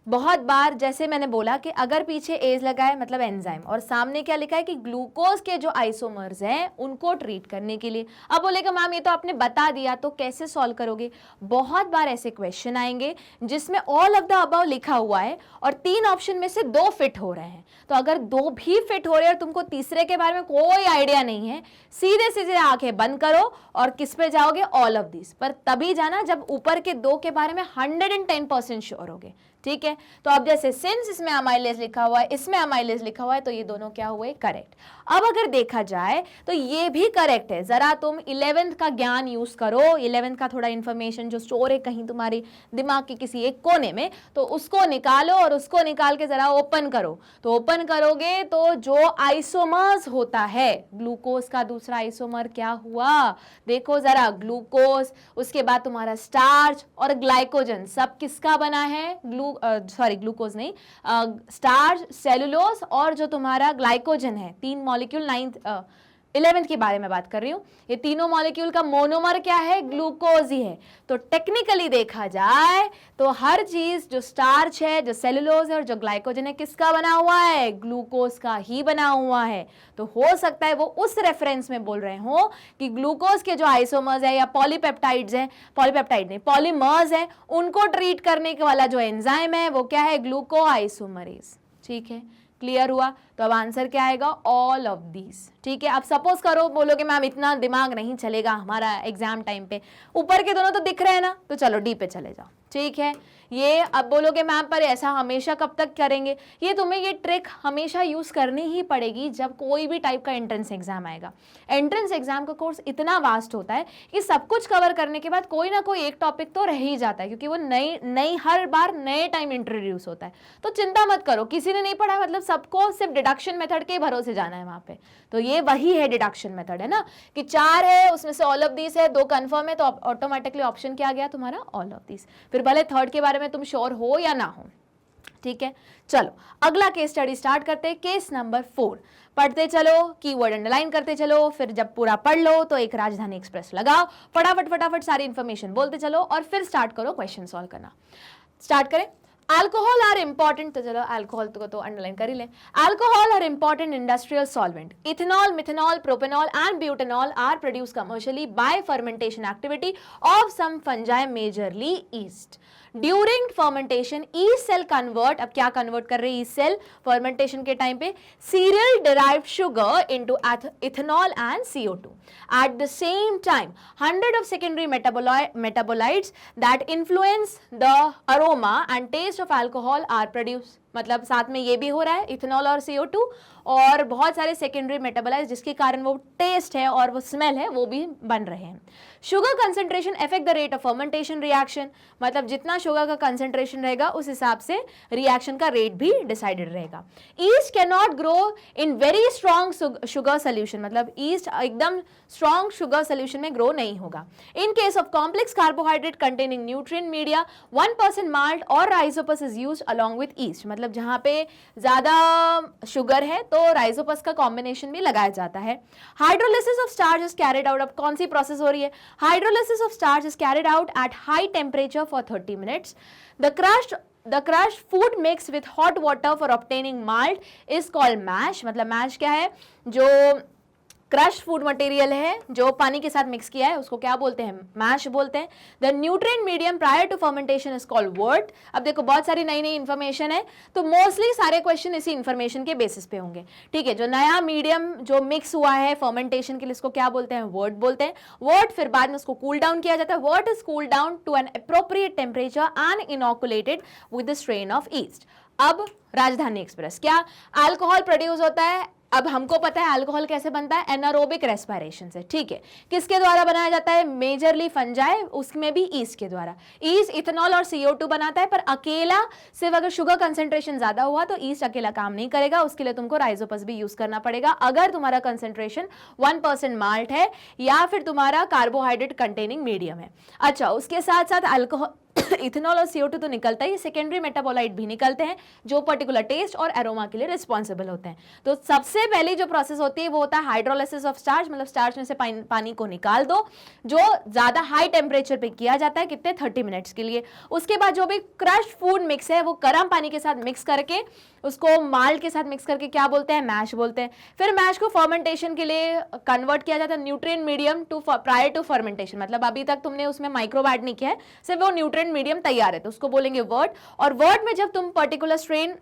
बहुत बार जैसे मैंने बोला कि अगर पीछे एज लगा है मतलब एंजाइम, और सामने क्या लिखा है कि ग्लूकोज के जो आइसोमर्स हैं उनको ट्रीट करने के लिए। अब बोलेगा मैम ये तो आपने बता दिया, तो कैसे सॉल्व करोगे, बहुत बार ऐसे क्वेश्चन आएंगे जिसमें ऑल ऑफ द अबव लिखा हुआ है और 3 ऑप्शन में से 2 फिट हो रहे हैं, तो अगर 2 भी फिट हो रहे हैं और तुमको तीसरे के बारे में कोई आइडिया नहीं है, सीधे सीधे आंखें बंद करो और किस पे जाओगे, ऑल ऑफ दिस पर, तभी जाना जब ऊपर के 2 के बारे में 110% श्योर होगे, ठीक है। तो अब जैसे सिंस इसमें अमाइलेज लिखा हुआ है, इसमें अमाइलेज लिखा हुआ है, तो ये दोनों क्या हुए, करेक्ट। अब अगर देखा जाए तो ये भी करेक्ट है, जरा तुम 11th का ज्ञान यूज करो, 11th का थोड़ा इंफॉर्मेशन जो स्टोर है कहीं तुम्हारे दिमाग के किसी एक कोने में, तो उसको निकालो और उसको निकाल के जरा ओपन करो। तो ओपन करोगे तो जो आइसोमर्स होता है, ग्लूकोज का दूसरा आइसोमर क्या हुआ, देखो जरा, ग्लूकोज, उसके बाद तुम्हारा स्टार्च और ग्लाइकोजन, सब किसका बना है, ग्लूकोज नहीं, स्टार्च, सेलुलोज और जो तुम्हारा ग्लाइकोजन है, 3 मॉलिक्यूल, 11th के बारे में बात कर रही हूं, ये तीनों मॉलिक्यूल का मोनोमर क्या है, ग्लूकोज ही है। तो टेक्निकली देखा जाए तो हर चीज जो स्टार्च है, जो सेलुलोज है और जो ग्लाइकोजन है, किसका बना हुआ है, ग्लूकोज का ही बना हुआ है। तो हो सकता है वो उस रेफरेंस में बोल रहे हो कि ग्लूकोज के जो आइसोमर्स है या पॉलीपेप्टाइड्स है, पॉलीपेप्टाइड नहीं पॉलीमर्स है, उनको ट्रीट करने के वाला जो एंजाइम है वो क्या है, ग्लूको आइसोमरेज, ठीक है, क्लियर हुआ। तो अब आंसर क्या आएगा, ऑल ऑफ दीज, ठीक है। अब सपोज करो बोलोगे मैम इतना दिमाग नहीं चलेगा हमारा एग्जाम टाइम पे, ऊपर के दोनों तो दिख रहे हैं ना, तो चलो डी पे चले जाओ, ठीक है। ये अब बोलोगे मैम पर ऐसा हमेशा कब तक करेंगे, ये तुम्हें ये ट्रिक हमेशा यूज करनी ही पड़ेगी जब कोई भी टाइप का एंट्रेंस एग्जाम आएगा। एंट्रेंस एग्जाम का कोर्स इतना वास्ट होता है कि सब कुछ कवर करने के बाद कोई ना कोई एक टॉपिक तो रह ही जाता है, क्योंकि वो नई हर बार नए टाइम इंट्रोड्यूस होता है। तो चिंता मत करो, किसी ने नहीं पढ़ा मतलब सबको सिर्फ डिडक्शन मेथड के भरोसे जाना है वहां पे, तो ये वही है डिडक्शन मेथड, है ना, कि 4 है उसमें से ऑल ऑफ दिस है, 2 कंफर्म है, तो ऑटोमेटिकली ऑप्शन क्या गया तुम्हारा, ऑल ऑफ दिस। फिर भले थर्ड के बारे में तुम श्योर हो या ना हो, ठीक है। चलो अगला केस स्टडी स्टार्ट करते हैं, केस नंबर 4, पढ़ते चलो, कीवर्ड अंडरलाइन करते चलो, फिर जब पूरा पढ़ लो तो एक राजधानी एक्सप्रेस लगाओ, फटाफट सारी इंफॉर्मेशन बोलते चलो और फिर स्टार्ट करो क्वेश्चन सॉल्व करना। स्टार्ट करें। अल्कोहल आर इंपॉर्टेंट, तो चलो अल्कोहल तो अंडरलाइन कर ही लें। Alcohol are important industrial solvent, ethanol, methanol, propanol and butanol are produce commercially by fermentation activity of some fungi majorly yeast. During fermentation yeast cell convert, अब क्या convert कर रहे हैं ईस्ट सेल फर्मेंटेशन के time पे, cereal derived sugar into ethanol and CO2. At the same time, 100 of secondary metabolites that influence the aroma and taste of alcohol are produced. मतलब साथ में ये भी हो रहा है इथेनॉल और CO2, और बहुत सारे सेकेंडरी मेटाबोलाइट्स जिसके कारण वो टेस्ट है और वो स्मेल है वो भी बन रहे हैं। Sugar concentration affect the rate of fermentation reaction, मतलब जितना शुगर का कंसेंट्रेशन रहेगा उस हिसाब से रिएक्शन का रेट भी डिसाइडेड रहेगा। Yeast can not grow in very strong sugar solution, मतलब ईस्ट एकदम स्ट्रॉन्ग शुगर सोल्यूशन में ग्रो नहीं होगा। In case of complex carbohydrate containing nutrient media 1% malt और Rhizopus is used along with yeast, मतलब जहां पे ज्यादा शुगर है तो राइजोपस का कॉम्बिनेशन भी लगाया जाता है। Hydrolysis of starch is carried out, अब कौन सी प्रोसेस हो रही है? Hydrolysis of starch is carried out at high temperature for 30 minutes. The crushed food mixed with hot water for obtaining malt is called mash, मतलब mash क्या है? जो crush food material है जो पानी के साथ मिक्स किया है उसको क्या बोलते हैं? मैश बोलते हैं। The nutrient medium prior to fermentation is called wort. अब देखो बहुत सारी नई नई इंफॉर्मेशन है तो मोस्टली सारे क्वेश्चन इसी इंफॉर्मेशन के बेसिस पे होंगे, ठीक है। जो नया मीडियम जो मिक्स हुआ है फर्मेंटेशन के लिए इसको क्या बोलते हैं? वर्ट बोलते हैं। वर्ट फिर बाद में उसको कूल डाउन किया जाता है। Wort is cool down to an appropriate temperature and inoculated with the strain of yeast. अब राजधानी एक्सप्रेस, क्या अल्कोहल प्रोड्यूस होता है? अब हमको पता है अल्कोहल कैसे बनता है, एनारोबिक रेस्पिरेशन से, ठीक है। किसके द्वारा बनाया जाता है? मेजरली फंजाई, उसमें भी ईस्ट के द्वारा। ईस्ट इथेनॉल और CO2 बनाता है, पर अकेला सिर्फ अगर शुगर कंसेंट्रेशन ज्यादा हुआ तो ईस्ट अकेला काम नहीं करेगा, उसके लिए तुमको राइजोपस भी यूज करना पड़ेगा अगर तुम्हारा कंसेंट्रेशन 1% माल्ट है या फिर तुम्हारा कार्बोहाइड्रेट कंटेनिंग मीडियम है। अच्छा, उसके साथ साथ अल्कोहल इथेनॉल और CO2 तो निकलता ही, सेकेंडरी मेटाबोलाइट भी निकलते हैं जो पर्टिकुलर टेस्ट और एरोमा के लिए रिस्पॉन्सिबल होते हैं। तो सबसे पहली जो प्रोसेस होती है वो होता है हाइड्रोलिसिस ऑफ स्टार्च, मतलब स्टार्च में से पानी को निकाल दो, जो ज्यादा हाई टेम्परेचर पे किया जाता है, कितने 30 मिनट्स के लिए। उसके बाद जो भी क्रश फूड मिक्स है वो गर्म पानी के साथ मिक्स करके उसको माल्ट के साथ मिक्स करके क्या बोलते हैं? मैश बोलते हैं। फिर मैश को फर्मेंटेशन के लिए कन्वर्ट किया जाता है nutrient medium to prior to fermentation, मतलब अभी तक तुमने उसमें माइक्रोब ऐड नहीं किया है, सिर्फ वो न्यूट्रिएंट मीडियम तैयार है तो उसको बोलेंगे वर्ट। और वर्ट में जब तुम पर्टिकुलर स्ट्रेन,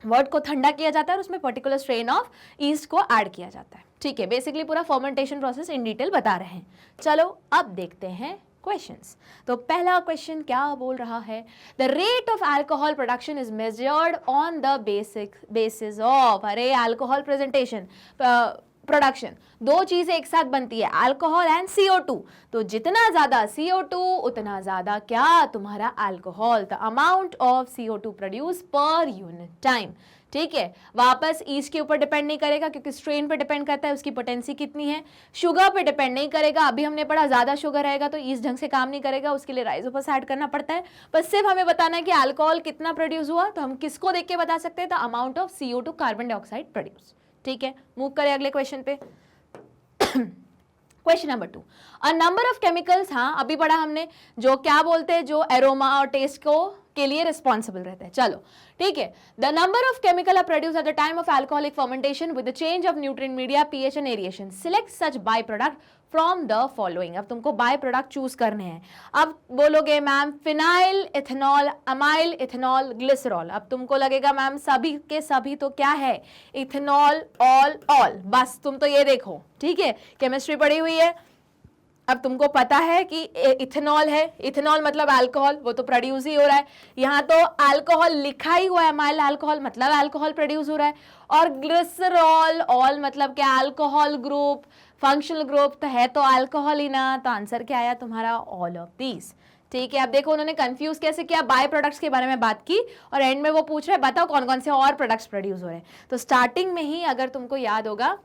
वर्ट को ठंडा किया जाता है और उसमें पर्टिकुलर स्ट्रेन ऑफ ईस्ट को ऐड किया जाता है, ठीक है। बेसिकली पूरा फर्मेंटेशन प्रोसेस इन डिटेल बता रहे हैं। चलो अब देखते हैं क्वेश्चंस। तो पहला क्वेश्चन क्या बोल रहा है? The rate of alcohol production is measured on the basis of, अरे अल्कोहल प्रेजेंटेशन प्रोडक्शन, दो चीजें एक साथ बनती है, अल्कोहल एंड CO2। तो जितना ज्यादा CO2 उतना ज्यादा क्या? तुम्हारा alcohol. The amount of CO2 produce per unit time, ठीक है। वापस ईस्ट के ऊपर डिपेंड नहीं करेगा क्योंकि स्ट्रेन पे डिपेंड करता है उसकी पोटेंसी कितनी है। शुगर पे डिपेंड नहीं करेगा, अभी हमने पढ़ा ज्यादा शुगर रहेगा तो ईस्ट ढंग से काम नहीं करेगा, उसके लिए राइजोपस ऐड करना पड़ता है। पर सिर्फ हमें बताना है कि अल्कोहल कितना प्रोड्यूस हुआ, तो हम किसको देख के बता सकते हैं? The amount of CO2 carbon dioxide produce, ठीक है। मूव करें अगले क्वेश्चन पे। Question number 2, a number of chemicals, हाँ अभी पढ़ा हमने, जो क्या बोलते हैं, जो एरोमा और टेस्ट को के लिए रिस्पॉन्सिबल रहते हैं। चलो ठीक है, the number of chemical are produce at the time of alcoholic fermentation with the change of nutrient media, pH and aeration. Select such by product from the following. अब तुमको बाय प्रोडक्ट चूज करने हैं। अब बोलोगे ma'am phenyl ethanol, amyl ethanol, glycerol. अब तुमको लगेगा ma'am सभी के सभी तो क्या है? इथेनॉल, ऑल, बस तुम तो ये देखो, ठीक है, केमिस्ट्री पढ़ी हुई है। अब तुमको पता है कि इथेनॉल है, इथेनॉल मतलब अल्कोहल, वो तो प्रोड्यूस ही हो रहा है। यहाँ तो अल्कोहल लिखा ही हुआ है, अमाइल अल्कोहल मतलब अल्कोहल प्रोड्यूस हो रहा है। और ग्लिसरॉल, ऑल मतलब क्या? अल्कोहल ग्रुप, फंक्शनल ग्रुप तो है तो अल्कोहल ही ना, तो आंसर क्या आया तुम्हारा? ऑल ऑफ दीज, ठीक है। अब देखो उन्होंने कंफ्यूज कैसे किया, बाय प्रोडक्ट्स के बारे में बात की और एंड में वो पूछ रहे बताओ कौन कौन से और प्रोडक्ट्स प्रोड्यूस हो रहे हैं। तो स्टार्टिंग में ही अगर तुमको याद होगा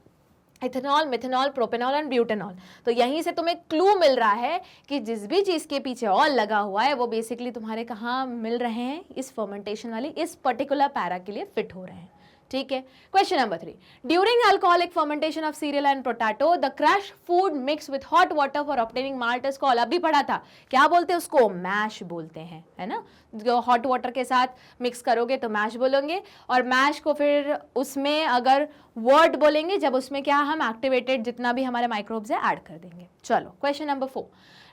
ethanol, methanol, propanol and butanol, तो यहीं से तुम्हें क्लू मिल रहा है कि जिस भी चीज के पीछे ऑल लगा हुआ है वो बेसिकली तुम्हारे कहाँ मिल रहे हैं? इस फर्मेंटेशन वाली इस पर्टिकुलर पैरा के लिए फिट हो रहे हैं, ठीक है। Question number 3, during alcoholic fermentation of serial and potato the crush food mix with hot water for obtaining malt is called, अभी पढ़ा था, क्या बोलते हैं उसको? मैश बोलते हैं, है ना। जो हॉट वाटर के साथ मिक्स करोगे तो मैश बोलेंगे, और मैश को फिर उसमें अगर वर्ड बोलेंगे जब उसमें क्या हम एक्टिवेटेड जितना भी हमारे माइक्रोब्स है ऐड कर देंगे। चलो question number 4,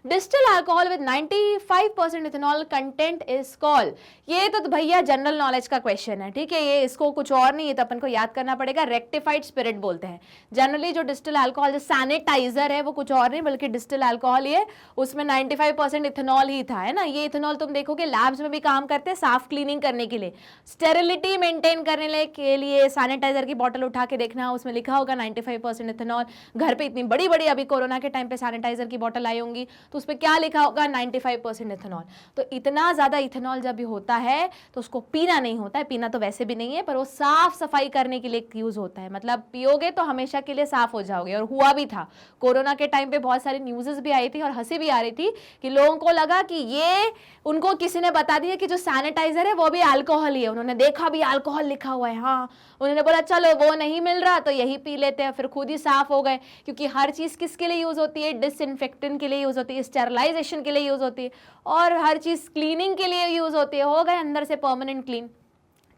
distil alcohol with 95% ethanol content is called. ये तो भैया जनरल नॉलेज का क्वेश्चन है, ठीक है, ये इसको कुछ और नहीं, ये तो अपन को याद करना पड़ेगा। रेक्टिफाइड स्पिरिट बोलते हैं जनरली जो डिस्टिल अल्कोहल, जो सैनिटाइजर है वो कुछ और नहीं बल्कि डिस्टिल अल्कोहल, ये उसमें 95% इथेनॉल ही था, है ना। ये इथेनॉल तुम देखोगे लैब्स में भी काम करते हैं साफ क्लीनिंग करने के लिए, स्टेरिलिटी मेंटेन करने के लिए। सैनिटाइजर की बोतल उठा के देखना, उसमें लिखा होगा 95% इथेनॉल। घर पे इतनी बड़ी बड़ी अभी कोरोना के टाइम पे सैनिटाइजर की बोतल आई होंगी तो उस पर क्या लिखा होगा, 95% इथेनॉल। तो इतना ज्यादा इथेनॉल जब भी होता है तो उसको पीना नहीं होता है, पीना तो वैसे भी नहीं है, पर वो साफ सफाई करने के लिए यूज होता है। मतलब पियोगे तो हमेशा के लिए साफ हो जाओगे। और हुआ भी था कोरोना के टाइम पे, बहुत सारी न्यूज़ेस भी आई थी और हंसी भी आ रही थी कि लोगों को लगा कि ये उनको किसी ने बता दिया कि जो सैनिटाइजर है वो भी अल्कोहल ही है। उन्होंने देखा भी अल्कोहल लिखा हुआ है, हाँ, उन्होंने बोला चलो वो नहीं मिल रहा तो यही पी लेते हैं, फिर खुद ही साफ हो गए। क्योंकि हर चीज किसके लिए यूज होती है, डिसइंफेक्टेंट के लिए यूज होती है, स्टेरलाइजेशन के लिए यूज होती है, और हर चीज क्लीनिंग के लिए यूज होती है। हो गए अंदर से परमानेंट क्लीन,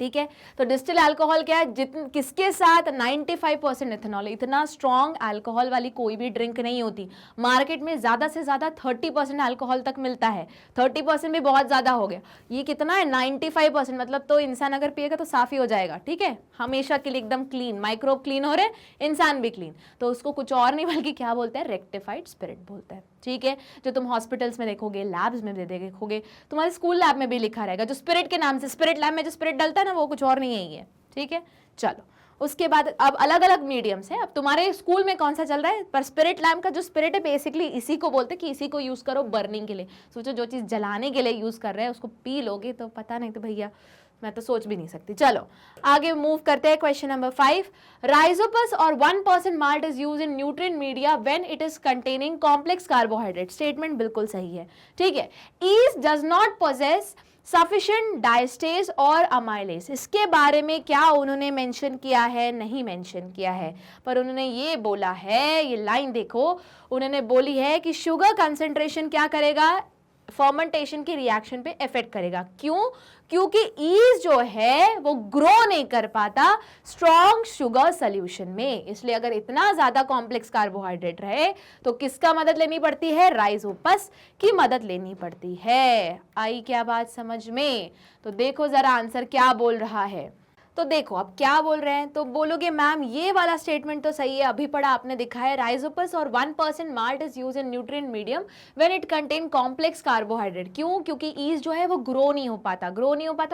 ठीक है। तो डिस्टिल अल्कोहल क्या है, किसके साथ 95% इथेनॉल। इतना स्ट्रॉन्ग अल्कोहल वाली कोई भी ड्रिंक नहीं होती। मार्केट में ज़्यादा से ज़्यादा 30% अल्कोहल तक मिलता है। 30% भी बहुत ज़्यादा हो गया। ये कितना है, 95%, मतलब तो इंसान अगर पिएगा तो साफ ही हो जाएगा, ठीक है, हमेशा के लिए एकदम क्लीन, माइक्रोब क्लीन हो रहे, इंसान भी क्लीन। तो उसको कुछ और नहीं बल्कि क्या बोलते हैं, रेक्टिफाइड स्पिरिट बोलते हैं, ठीक है। जो तुम हॉस्पिटल्स में देखोगे, लैब्स में देखोगे, तुम्हारे स्कूल लैब में भी लिखा रहेगा, जो स्पिरिट के नाम से, स्पिरिट लैब में जो स्पिरिट डलता है ना वो कुछ और नहीं है ये, ठीक है। चलो उसके बाद अब अलग अलग मीडियम्स है। अब तुम्हारे स्कूल में कौन सा चल रहा है, पर स्पिरिट लैम्प का जो स्पिरिट है बेसिकली इसी को बोलते हैं कि इसी को यूज करो बर्निंग के लिए। सोचो जो चीज जलाने के लिए यूज कर रहे हैं उसको पी लोगे तो पता नहीं, तो भैया मैं तो सोच भी नहीं सकती। चलो आगे मूव करते हैं। क्वेश्चन नंबर 5, राइजोपस और 1% malt is use in nutrient media when it is containing complex carbohydrate. Statement बिल्कुल सही है, ठीक है। East does not possess sufficient diastase और अमाइलेज, इसके बारे में क्या उन्होंने मेंशन किया है, नहीं मेंशन किया है, पर उन्होंने ये बोला है, ये लाइन देखो, उन्होंने बोली है कि शुगर कंसेंट्रेशन क्या करेगा, फर्मेंटेशन की रिएक्शन पे इफेक्ट करेगा। क्यों, क्योंकि ईस्ट जो है वो ग्रो नहीं कर पाता स्ट्रॉन्ग शुगर सोल्यूशन में, इसलिए अगर इतना ज्यादा कॉम्प्लेक्स कार्बोहाइड्रेट रहे तो किसका मदद लेनी पड़ती है, राइजोपस की मदद लेनी पड़ती है। आई क्या बात समझ में। तो देखो जरा आंसर क्या बोल रहा है। तो देखो अब क्या बोल रहे हैं, तो बोलोगे मैम ये वाला स्टेटमेंट तो सही है, अभी पढ़ा आपने, दिखा है, राइजोपस और 1% malt is use in nutrient medium when it contain complex carbohydrate. क्यों, क्योंकि ईस्ट जो है वो ग्रो नहीं हो पाता,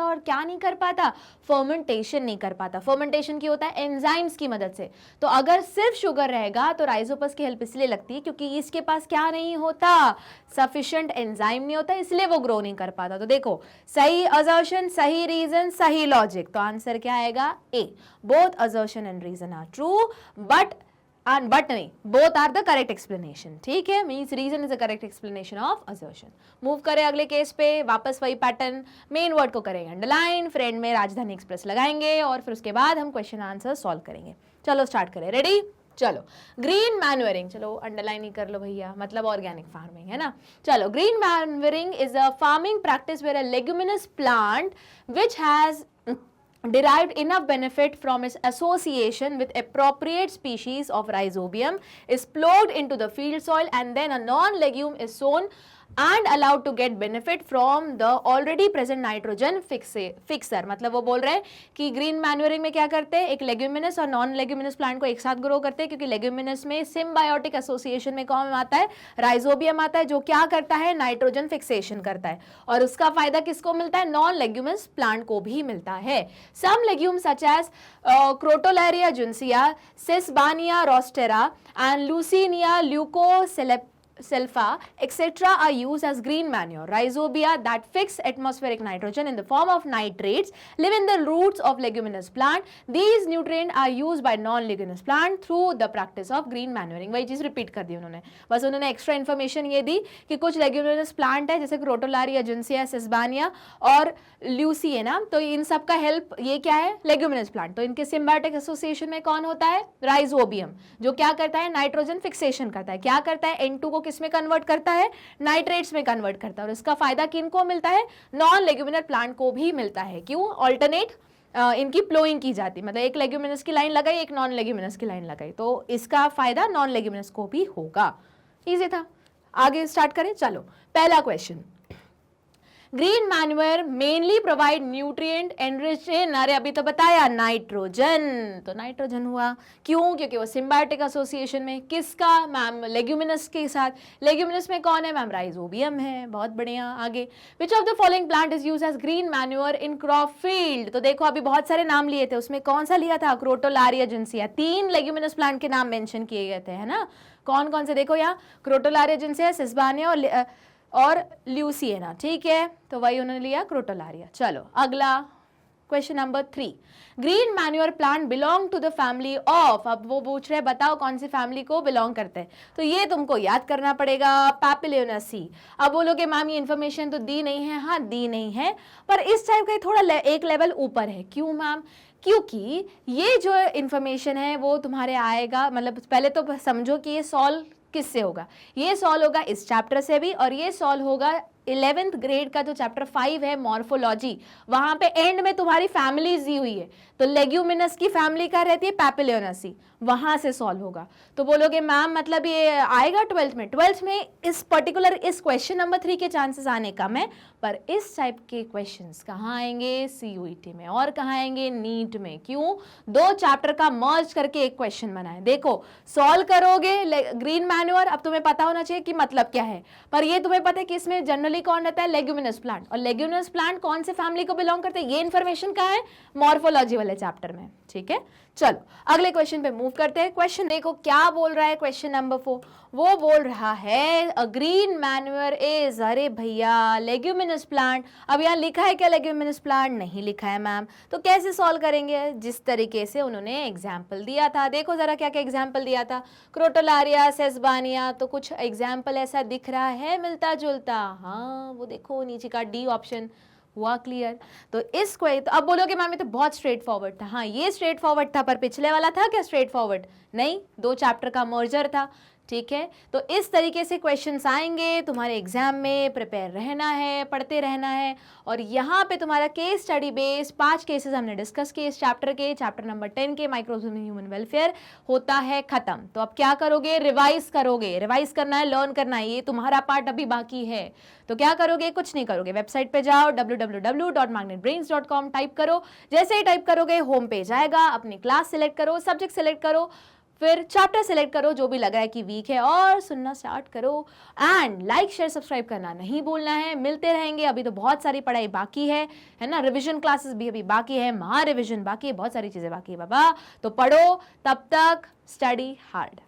और क्या नहीं कर पाता, फर्मेंटेशन नहीं कर पाता। फर्मेंटेशन की होता है एंजाइम्स की मदद से। तो अगर सिर्फ शुगर रहेगा तो राइजोपस की हेल्प इसलिए लगती है क्योंकि ईस्ट के पास क्या नहीं होता, सफिशिएंट एंजाइम नहीं होता, इसलिए वो ग्रो नहीं कर पाता। तो देखो सही असर्शन, सही रीजन, सही लॉजिक, तो आंसर क्या आएगा, A. Both assertion and reason are true but नहीं, both are the correct explanation, ठीक है। Means reason is the correct explanation of assertion. Move करें अगले केस पे, वापस वही पैटर्न, मेन वर्ड को करेंगे अंडरलाइन, फ्रेंड में राजधानी एक्सप्रेस लगाएंगे और फिर उसके बाद हम क्वेश्चन आंसर सॉल्व करेंगे। चलो स्टार्ट करें, रेडी, चलो। ग्रीन मैन्यूरिंग, चलो अंडरलाइन ही कर लो भैया, मतलब ऑर्गेनिक फार्मिंग है ना। चलो, green manuring is a farming practice where a leguminous plant which has derived enough benefit from its association with appropriate species of rhizobium is plugged into the field soil and then a non-legume is sown and allowed to get benefit from the already present nitrogen fixer। मतलब वो बोल रहे हैं कि green manuring में क्या करते हैं, एक लेग्यूमिनस और नॉन लेग्यूमिनस प्लांट को एक साथ ग्रो करते हैं, क्योंकि लेग्यूमिनस में सिम्बायोटिक एसोसिएशन में कौन आता है, राइजोबियम आता है, जो क्या करता है, नाइट्रोजन फिक्सेशन करता है, और उसका फायदा किसको मिलता है, नॉन लेग्यूमिनस प्लांट को भी मिलता है। Some legume such as Crotalaria juncea, Sesbania rostrata and Leucaena leucocephala etc. are used as green manure. Rhizobia that fix atmospheric nitrogen in the form of nitrates live in the roots of leguminous plant. These nutrients are used by non-leguminous plant through the practice of green manuring। वही चीज repeat कर दी उन्होंने, बस उन्होंने extra information ये दी कि कुछ leguminous plant है जैसे क्रोटोलारिया जुन्सिया, सेसबानिया और ल्यूसिएना, तो इन सब का हेल्प, ये क्या है, लेग्यूमिनस प्लांट, तो इनके सिम्बायोटिक एसोसिएशन में कौन होता है, राइजोबियम, जो क्या करता है, नाइट्रोजन फिक्सेशन करता है, क्या करता है, N2 को किस में कन्वर्ट करता है, नाइट्रेट्स में कन्वर्ट करता है, और इसका फायदा किनको मिलता है, नॉन लेग्यूमिनर प्लांट को भी मिलता है। क्यों, ऑल्टरनेट इनकी प्लोइंग की जाती है, मतलब एक लेग्यूमिनस की लाइन लगाई, एक नॉन लेग्यूमिनस की लाइन लगाई, तो इसका फायदा नॉन लेग्यूमिनस को भी होगा। इजी था। आगे स्टार्ट करें, चलो पहला question, green manure mainly provide nutrient enriched in, अरे अभी तो बताया नाइट्रोजन, तो नाइट्रोजन हुआ, क्यों? क्योंकि वो सिम्बायोटिक एसोसिएशन में, किसका मैम? लेग्यूमिनस के साथ। लेग्यूमिनस में कौन है मैम? राइजोबियम है, बहुत बढ़िया। आगे, which of the following plant is used as green manure in crop field, तो देखो अभी बहुत सारे नाम लिए थे, उसमें कौन सा लिया था? क्रोटोलारिया जिनसिया, 3 लेग्यूमिनस प्लांट के नाम मेंशन किए गए थे, है ना? कौन कौन से? देखो यहाँ क्रोटोलारिया जिनसिया, सिस्बानिया और ल्यूसिएना, ठीक है, तो वही उन्होंने लिया क्रोटोलारिया। चलो अगला question number 3, green manure plant belong to the family of, अब वो पूछ रहे हैं बताओ कौन सी फैमिली को बिलोंग करते हैं, तो ये तुमको याद करना पड़ेगा, पैपिलियोनेसी। अब बोलोगे मैम ये इन्फॉर्मेशन तो दी नहीं है, हाँ दी नहीं है, पर इस टाइप का थोड़ा एक लेवल ऊपर है। क्यों मैम? क्योंकि ये जो इन्फॉर्मेशन है वो तुम्हारे आएगा, मतलब पहले तो समझो कि ये सॉल्व किससे होगा, ये सॉल्व होगा इस चैप्टर से भी, और ये सॉल्व होगा 11th ग्रेड का जो चैप्टर 5 है मॉर्फोलॉजी, वहां पे एंड में तुम्हारी फैमिलीज दी हुई है, तो लेग्यूमिनस की फैमिली का रहती है पैपिलियोनेसी, वहां से सॉल्व होगा। तो बोलोगे मैम मतलब ये आएगा 12th में इस पर्टिकुलर इस क्वेश्चन नंबर 3 के चांसेस आने कम है, पर इस टाइप के क्वेश्चंस कहाँ आएंगे? CUET में, और कहाँ आएंगे? नीट में। क्यों? 2 चैप्टर का मर्ज करके एक क्वेश्चन बनाए। देखो सॉल्व करोगे ग्रीन मैन्यूअर, अब तुम्हें पता होना चाहिए कि मतलब क्या है, पर ये तुम्हें पता है कि इसमें जनरली कौन रहता है? लेग्यूमिनस प्लांट, और लेग्यूमिनस प्लांट कौन से फैमिली को बिलोंग करते हैं, ये इन्फॉर्मेशन कहाँ है? मॉर्फोलॉजी वाले चैप्टर में, ठीक है। चलो अगले क्वेश्चन पे मूव करते हैं। क्वेश्चन देखो क्या बोल रहा है, क्वेश्चन नंबर 4, वो बोल रहा है अ ग्रीन मैन्यूअर इज, अरे भैया लेग्यूमिनस प्लांट, अब यहाँ लिखा है क्या लेग्यूमिनस प्लांट? नहीं लिखा है मैम, तो कैसे सॉल्व करेंगे? जिस तरीके से उन्होंने एग्जाम्पल दिया था, देखो जरा क्या क्या एग्जाम्पल दिया था, क्रोटोलारिया, सेस्बानिया, तो कुछ एग्जाम्पल ऐसा दिख रहा है मिलता जुलता, हाँ वो देखो नीचे का डी ऑप्शन हुआ क्लियर। तो इसको तो अब बोलोगे मैम ये तो बहुत स्ट्रेट फॉरवर्ड था, हाँ ये स्ट्रेट फॉरवर्ड था, पर पिछले वाला था क्या स्ट्रेट फॉरवर्ड? नहीं, 2 चैप्टर का मर्जर था, ठीक है। तो इस तरीके से क्वेश्चंस आएंगे तुम्हारे एग्जाम में, प्रिपेयर रहना है, पढ़ते रहना है। और यहाँ पे तुम्हारा केस स्टडी बेस 5 केसेस हमने डिस्कस किए इस चैप्टर के, चैप्टर नंबर 10 के माइक्रोबियल ह्यूमन वेलफेयर होता है खत्म। तो अब क्या करोगे? रिवाइज करोगे, रिवाइज करना है, लर्न करना है, ये तुम्हारा पार्ट अभी बाकी है। तो क्या करोगे? कुछ नहीं करोगे, वेबसाइट पे जाओ www.magnetbrains.com टाइप करो, जैसे ही टाइप करोगे होम पेज आएगा, अपनी क्लास सिलेक्ट करो, सब्जेक्ट सिलेक्ट करो, फिर चैप्टर सिलेक्ट करो जो भी लग रहा है कि वीक है, और सुनना स्टार्ट करो। एंड लाइक शेयर सब्सक्राइब करना नहीं भूलना है। मिलते रहेंगे, अभी तो बहुत सारी पढ़ाई बाकी है ना, रिवीजन क्लासेस भी अभी बाकी है, महा रिवीजन बाकी है, बहुत सारी चीजें बाकी है बाबा। तो पढ़ो, तब तक स्टडी हार्ड।